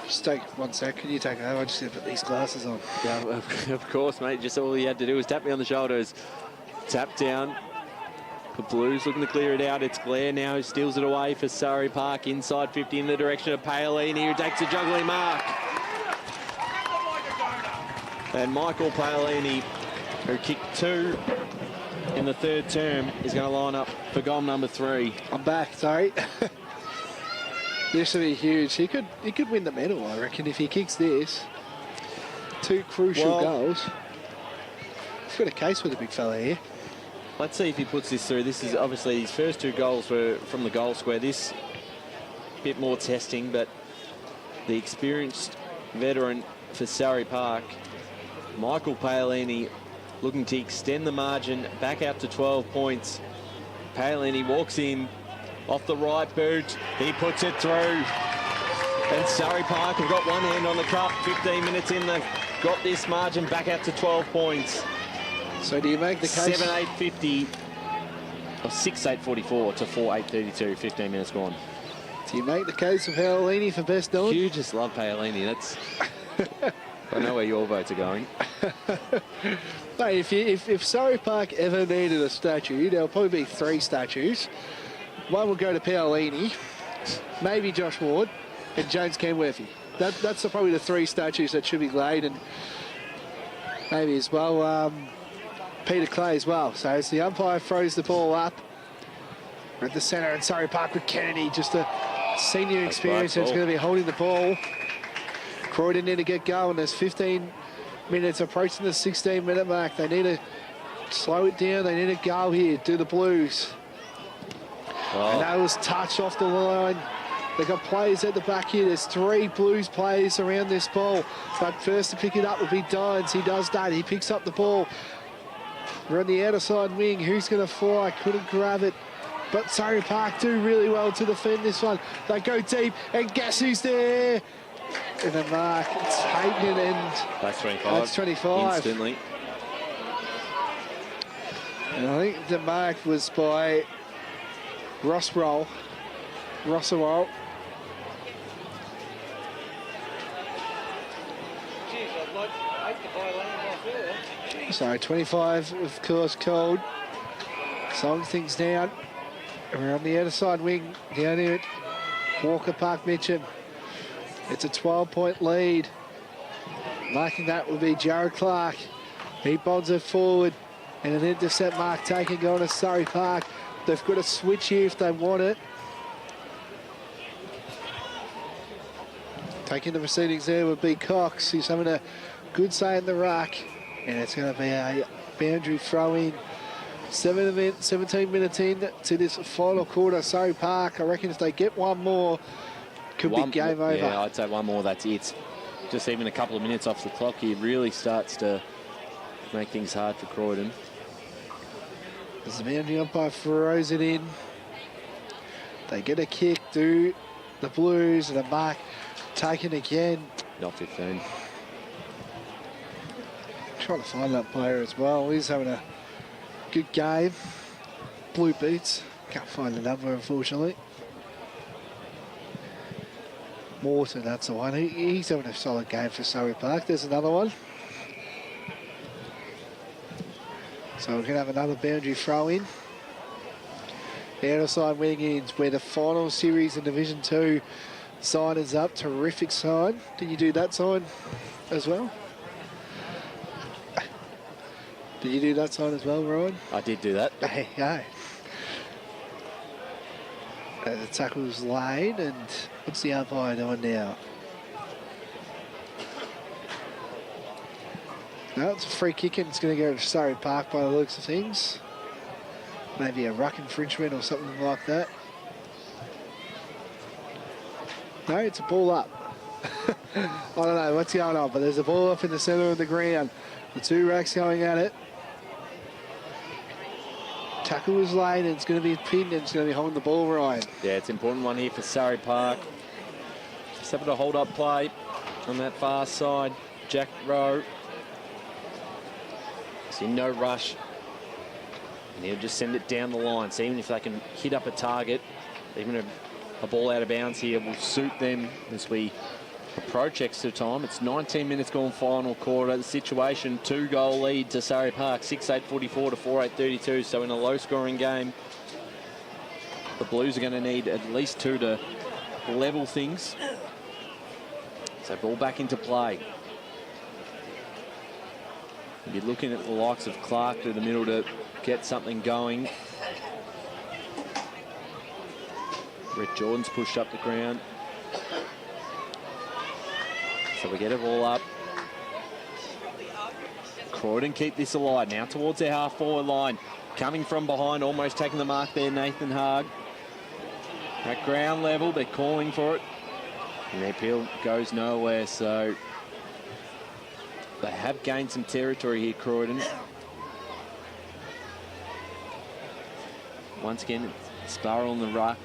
Just take 1 sec. Can you take it over? I just have to put these glasses on.
Yeah, of course, mate. Just all you had to do was tap me on the shoulders. Tap down. The Blues looking to clear it out. It's Blair now who steals it away for Surrey Park. Inside 50 in the direction of Paolini, who takes a juggling mark. And Michael Paolini, who kicked 2 in the third term, is going to line up for goal number 3.
I'm back, sorry. This will be huge. He could win the medal, I reckon, if he kicks this. 2 crucial goals. He's got a case with the big fella here.
Let's see if he puts this through. This is obviously his first 2 goals were from the goal square. This bit more testing, but the experienced veteran for Surrey Park, Michael Paolini, looking to extend the margin back out to 12 points. Paolini walks in off the right boot. He puts it through. And Surrey Park have got one hand on the cup. 15 minutes in, they've got this margin back out to 12 points.
So do you make the case?
7-8-50 or 6-8-44 to 4-8-32. 15 minutes gone.
Do you make the case of Paolini for best Dylan?
You just love Paolini. That's. I know where your votes are going.
Mate, if Surrey Park ever needed a statue, there'll probably be 3 statues. One will go to Paolini, maybe Josh Ward, and James Kenworthy. That's probably the 3 statues that should be laid, and maybe as well Peter Clay as well. So as the umpire throws the ball up at the centre, and Surrey Park with Kennedy, just a senior experience that's going to be holding the ball. Croydon need to get going. There's 15 minutes approaching the 16-minute mark. They need to slow it down. They need to go here. Do the Blues. Oh. And that was touched off the line. They've got players at the back here. There's 3 Blues players around this ball. But first to pick it up would be Dines. He does that. He picks up the ball. We're on the outer side wing. Who's going to fly? Couldn't grab it. But Surrey Park do really well to defend this one. They go deep. And guess who's there? In the mark, it's Hayden, and
that's 25.
That's 25.
Instantly.
And I think the mark was by Rossroll. So 25, of course, called. Slowing things down. And we're on the outer side wing, down here at Walker Park Mitcham. It's a 12-point lead. Marking that would be Jared Clark. He bonds it forward. And an intercept mark taken going to Surrey Park. They've got to switch here if they want it. Taking the proceedings there would be Cox. He's having a good say in the ruck. And it's going to be a boundary throw-in 17 minutes in to this final quarter. Surrey Park, I reckon if they get one more, could be game over.
Yeah, I'd say one more, that's it. Just even a couple of minutes off the clock here really starts to make things hard for Croydon.
As the boundary umpire throws it in, they get a kick, do the Blues, and a mark taken again.
Not 15.
Trying to find that player as well. He's having a good game. Blue boots. Can't find the number, unfortunately. Morton, that's the one. He's having a solid game for Surrey Park. There's another one. So we're going to have another boundary throw in. The outside wing ins where the final series in Division 2 sign is up. Terrific sign. Did you do that sign as well? Did you do that sign as well, Ryan?
I did do that.
There you go. The tackle's laid, and what's the umpire doing now? No, it's a free kick, and it's going to go to Surrey Park by the looks of things. Maybe a ruck infringement or something like that. No, it's a ball up. I don't know what's going on, but there's a ball up in the centre of the ground. The two racks going at it. Tackle was laid, and it's going to be pinned, and it's going to be holding the ball, Ryan.
Yeah, it's an important one here for Surrey Park. Just having a hold-up play on that far side. Jack Rowe. See, no rush. And he'll just send it down the line. So even if they can hit up a target, even a ball out of bounds here will suit them as we approach extra time. It's 19 minutes gone final quarter. The situation, 2-goal lead to Surrey Park, 6-8-44 to 4-8-32. So in a low-scoring game, the Blues are going to need at least 2 to level things. So ball back into play. You're looking at the likes of Clark through the middle to get something going. Brett Jordan's pushed up the ground. So we get it all up. Croydon keep this alive. Now towards their half-forward line. Coming from behind, almost taking the mark there, Nathan Haag. At ground level, they're calling for it. And their appeal goes nowhere, so they have gained some territory here, Croydon. Once again, Sparrow on the ruck.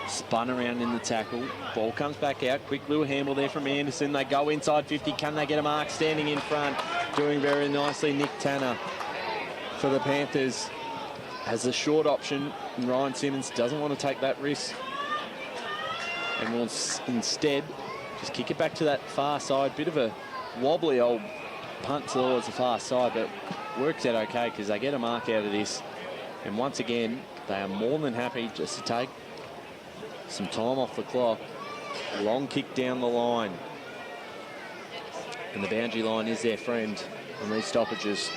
Spun around in the tackle. Ball comes back out. Quick little handle there from Anderson. They go inside 50. Can they get a mark? Standing in front. Doing very nicely. Nick Tanner for the Panthers has a short option. And Ryan Simmons doesn't want to take that risk. And will instead just kick it back to that far side. Bit of a wobbly old punt towards the far side, but works out okay because they get a mark out of this. And once again, they are more than happy just to take some time off the clock. Long kick down the line. And the boundary line is their friend on these stoppages.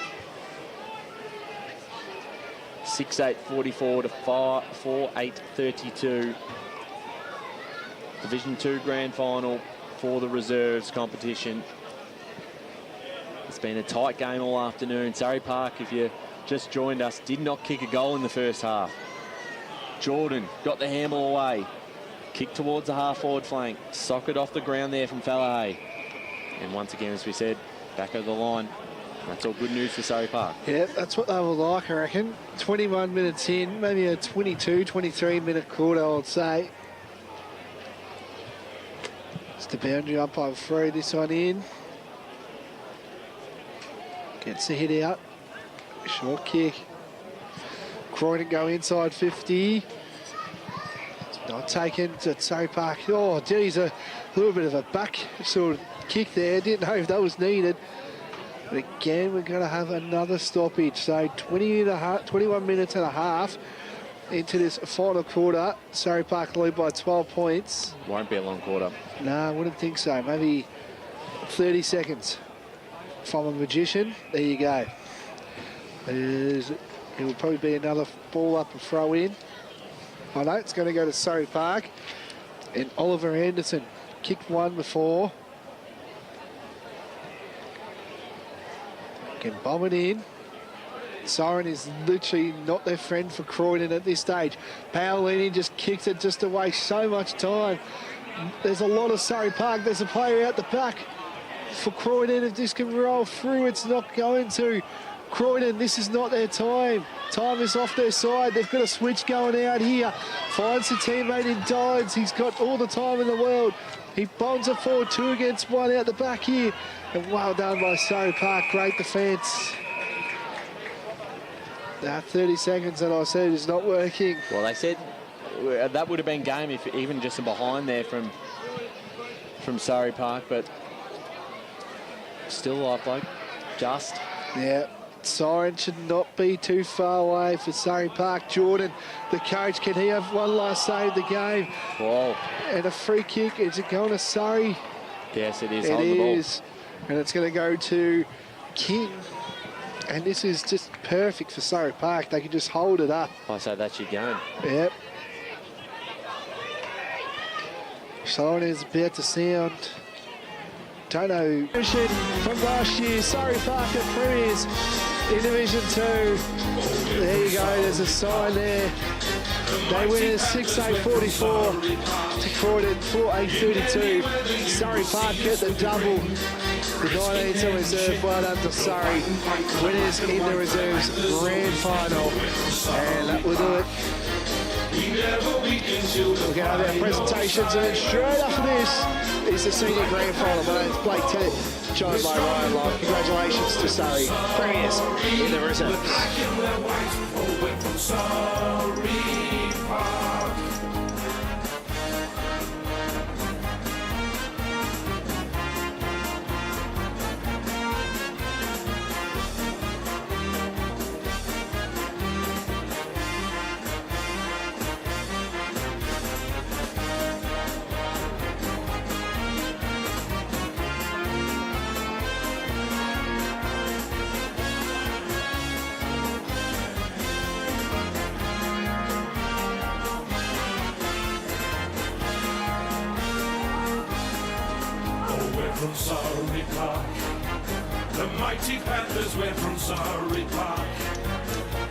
6-8-44 to 4-8-32. Division 2 grand final for the reserves competition. It's been a tight game all afternoon. Surrey Park, if you just joined us, did not kick a goal in the first half. Jordan got the handle away. Kick towards the half-forward flank. Socket off the ground there from Fallahay. And once again, as we said, back over the line. That's all good news for Surrey Park.
Yeah, that's what they will like, I reckon. 21 minutes in, maybe a 22, 23-minute quarter, I would say. It's the boundary umpire throw this one in. Gets the hit out. Short kick. Croydon go inside 50. Not taken to Surrey Park. Oh, geez, a little bit of a back sort of kick there. Didn't know if that was needed. But again, we're going to have another stoppage. So 21 minutes and a half into this final quarter. Surrey Park lead by 12 points.
Won't be a long quarter.
No, I wouldn't think so. Maybe 30 seconds from a magician. There you go. It will probably be another ball up and throw in. I know it's going to go to Surrey Park. And Oliver Anderson kicked one before. Can bomb it in. Siren is literally not their friend for Croydon at this stage. Paolini just kicked it just to waste so much time. There's a lot of Surrey Park. There's a player out the back for Croydon. If this can roll through, it's not going to. Croydon, this is not their time. Time is off their side. They've got a switch going out here. Finds a teammate in Dines. He's got all the time in the world. He bombs it forward, 2 against 1 out the back here. And well done by Surrey Park. Great defence. That 30 seconds that I said is not working.
Well, they said that would have been game if even just a behind there from Surrey Park, but still lifelike. Just.
Yeah. Siren should not be too far away for Surrey Park. Jordan, the coach, can he have one last save of the game?
Whoa.
And a free kick. Is it going to Surrey?
Yes, it is.
It
Hold the ball.
is. And it's going to go to King. And this is just perfect for Surrey Park. They can just hold it up.
I say that's your game.
Yep. Siren is about to sound. Don't know. From last year, Surrey Park and Premiers in Division 2. There you go, there's a sign there. They win it 6-8-44 to Croydon 4-8-32. Surrey Park get the double. The 19s in reserve, well done to Surrey. Winners in the reserves grand final. And that will do it. We're going to have our presentations, and then straight after this is the senior grand final. My name's Blake Tennant, joined by Ryan Locke. Congratulations to Surrey Premiers in the reserves.
From Surrey Park, the mighty Panthers went from Surrey Park.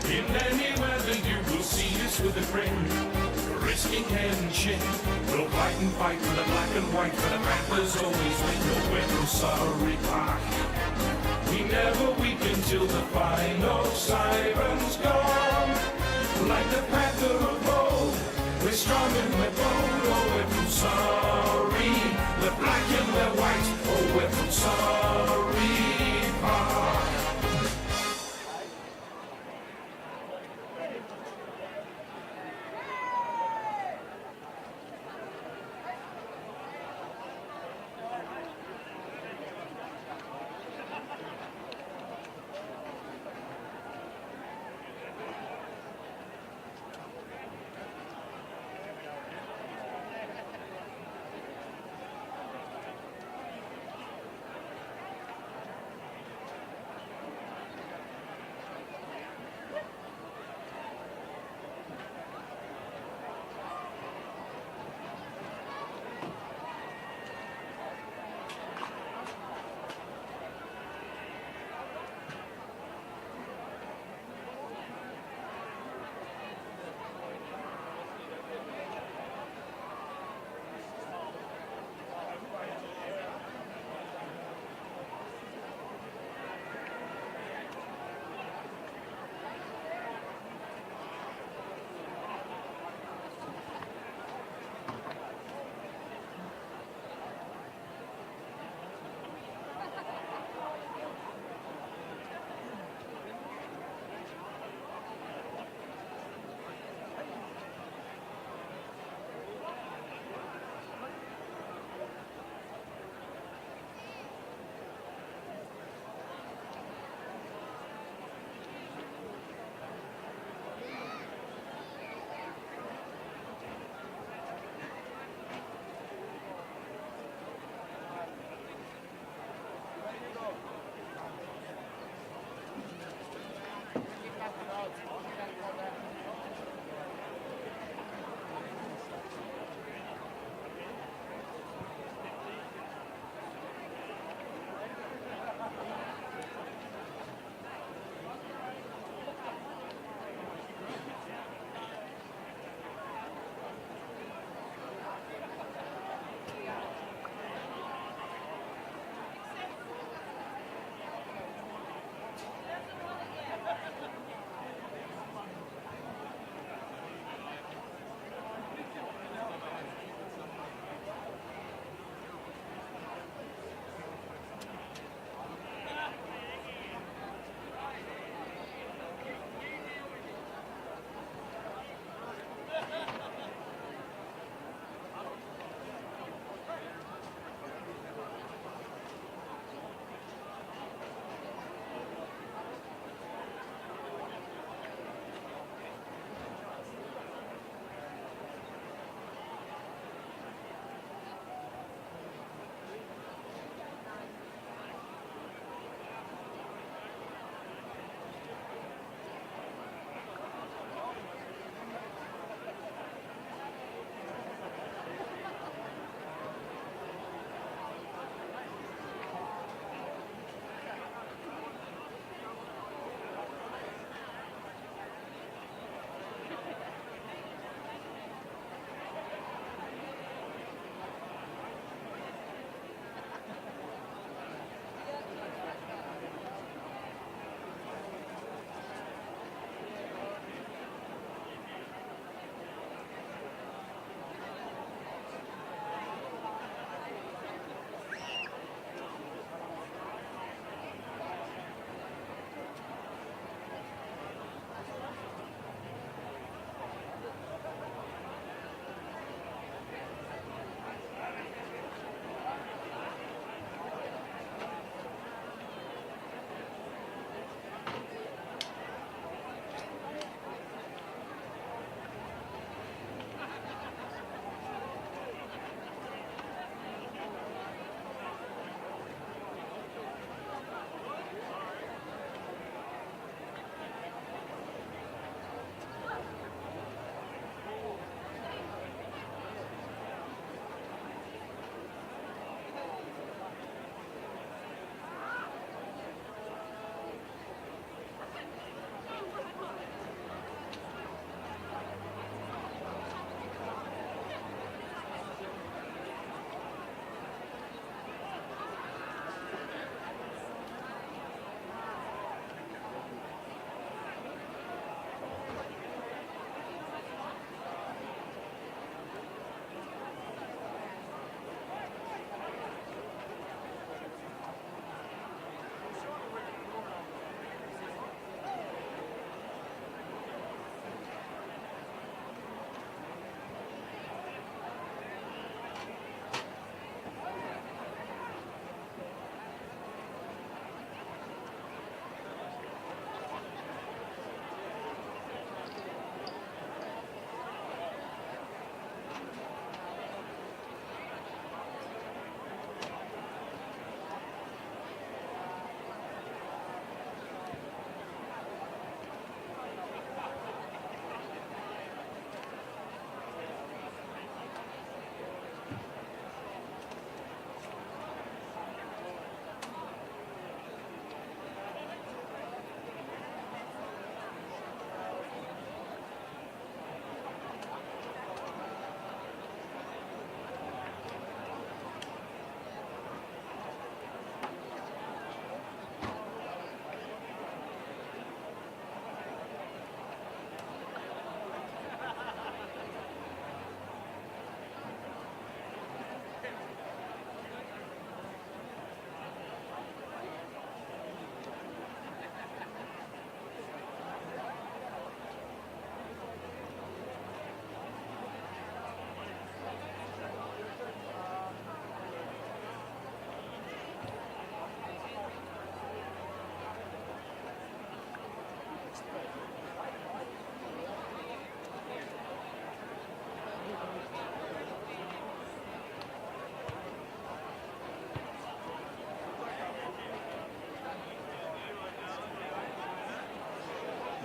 In any weather you will see us with a grin, risking head and chin. We'll fight and fight for the black and white, for the Panthers always win. No, we're from Surrey Park. We never weaken till the final siren's gone. Like the Panther of old, we're strong and we're bold. Oh, we're from Surrey, the black and the white. Oh, we're from Surrey Park.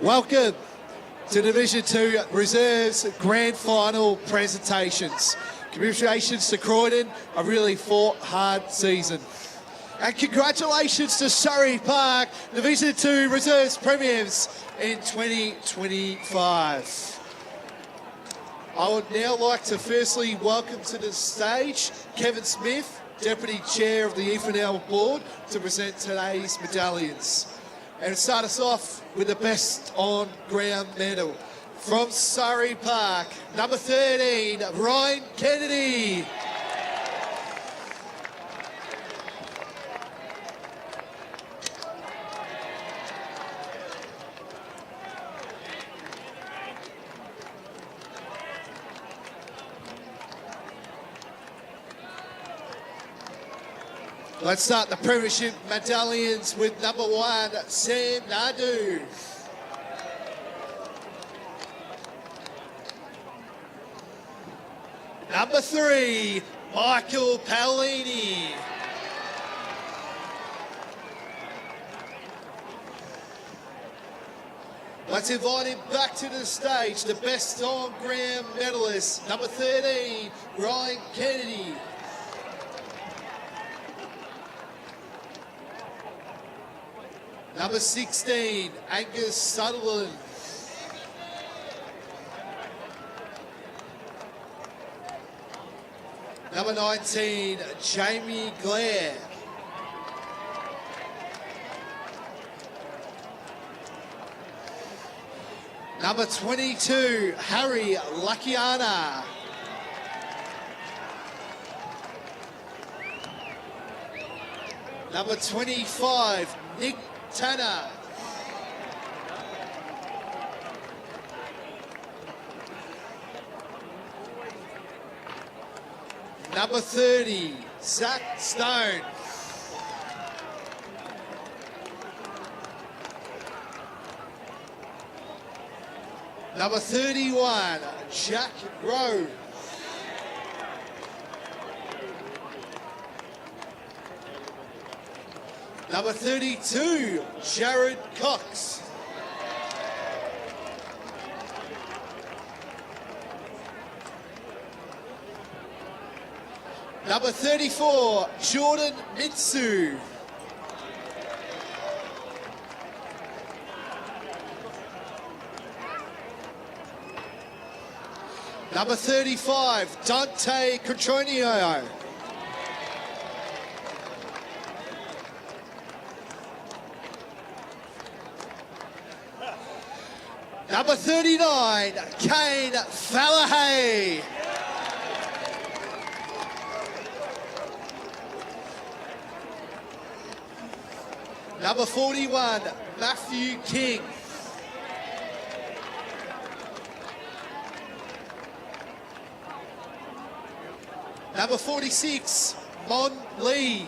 Welcome to Division 2 Reserves Grand Final presentations. Congratulations to Croydon, a really fought hard season. And congratulations to Surrey Park, Division 2 Reserves Premiers in 2025. I would now like to firstly welcome to the stage Kevin Smith, Deputy Chair of the EFNL Board, to present today's medallions. And start us off with the best on ground medal. From Surrey Park, number 13, Ryan Kennedy. Let's start the premiership medallions with number 1, Sam Nadu. Number 3, Michael Paolini. Let's invite him back to the stage, the best on ground medalist, number 13, Ryan Kennedy. Number 16, Angus Sutherland. Number 19, Jamie Blair. Number 22, Harry Lakiana. Number 25, Nick Tanner. Number 30, Zach Stone. Number 31, Jack Rowe. Number 32, Jared Cox. Number 34, Jordan Mitsu. Number 35, Dante Cotronio. Number 39, Kane Fallahay. Number 41, Matthew King. Number 46, Mon Lee.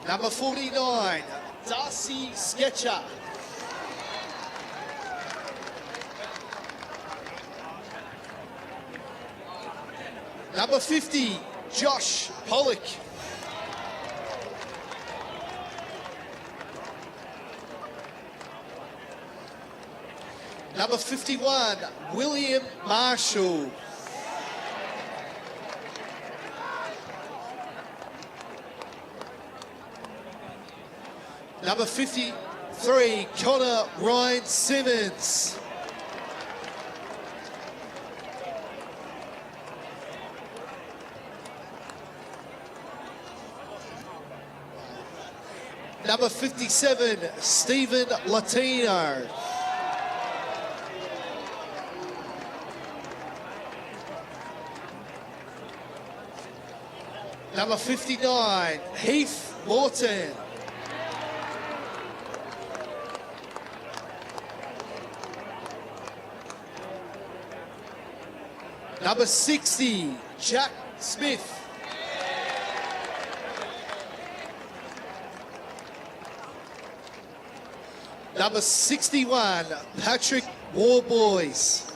Number 49, Darcy Sketcher. Number 50, Josh Pollock. Number 51, William Marshall. Number 53, Connor Ryan Simmons. Number 57, Stephen Latino. Number 59, Heath Morton. Number 60, Jack Smith. Number 61, Patrick Warboys.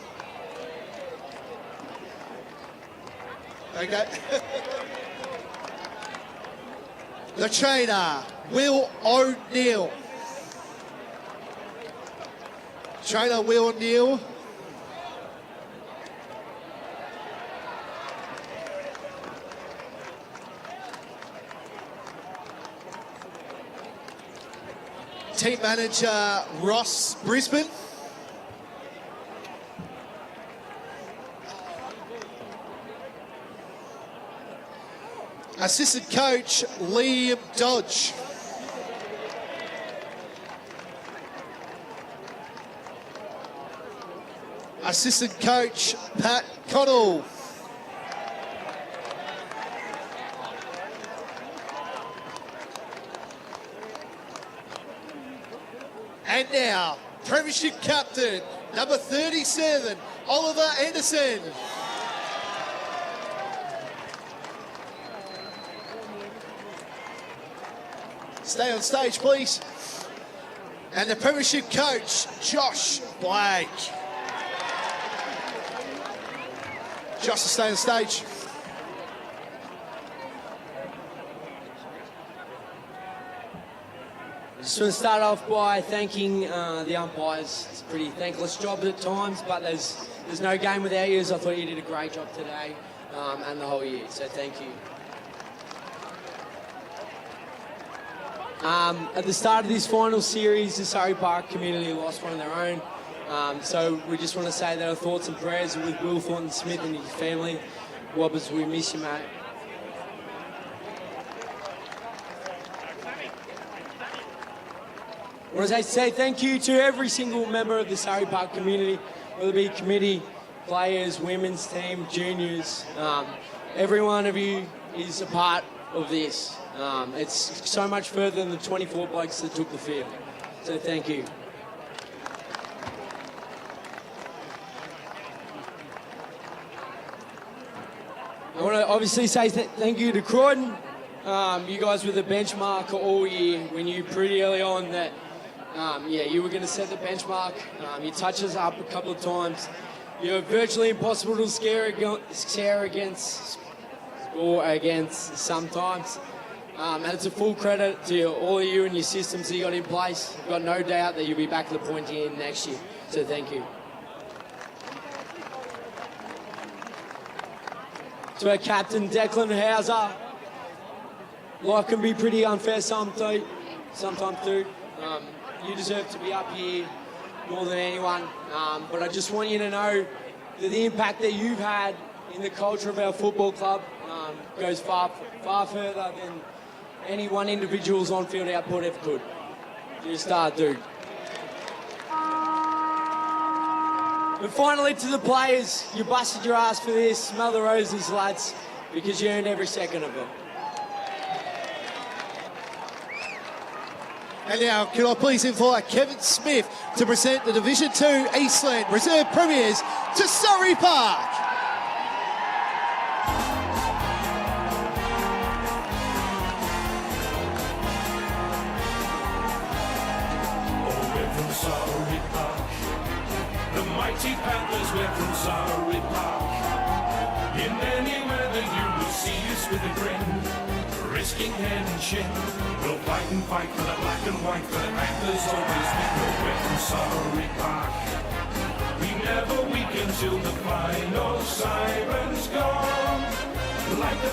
Okay. The trainer, Will O'Neill. Trainer Will O'Neill. Team manager Ross Brisbane. Assistant coach Liam Dodge. Assistant coach Pat Connell. And now, Premiership captain, number 37, Oliver Anderson. Stay on stage, please. And the Premiership coach, Josh Blake. Josh will stay on stage.
Just want to start off by thanking the umpires. It's a pretty thankless job at times, but there's no game without you. I thought you did a great job today and the whole year, so thank you. At the start of this final series, the Surrey Park community lost one of their own. So we just want to say that our thoughts and prayers are with Will Thornton-Smith and his family. Wobbers, we miss you, mate. I want to say thank you to every single member of the Surrey Park community, whether it be committee, players, women's team, juniors. Every one of you is a part of this. It's so much further than the 24 blokes that took the field. So thank you. I want to obviously say thank you to Croydon. You guys were the benchmark all year. We knew pretty early on that, you were going to set the benchmark. You touched us up a couple of times. You're virtually impossible to score against sometimes. And it's a full credit to all of you and your systems that you got in place. I've got no doubt that you'll be back to the pointy end next year. So thank you. To our captain, Declan Hauser. Life can be pretty unfair sometimes too. You deserve to be up here more than anyone. But I just want you to know that the impact that you've had in the culture of our football club goes far further than any one individual's on-field output ever could. You're a star, dude. And finally, to the players, you busted your ass for this. Smell the roses, lads, because you earned every second of it.
And now, can I please invite Kevin Smith to present the Division 2 Eastland Reserve Premiers to Surrey Park.
Oh, we're from Surrey Park. The mighty Panthers, we're from Surrey Park. In any weather you will see us with a grin, risking head and shin. We'll fight and fight for the black and white, for the Panthers always win. Oh, we're from Surrey Park. We never weaken till the final siren's gone. Like the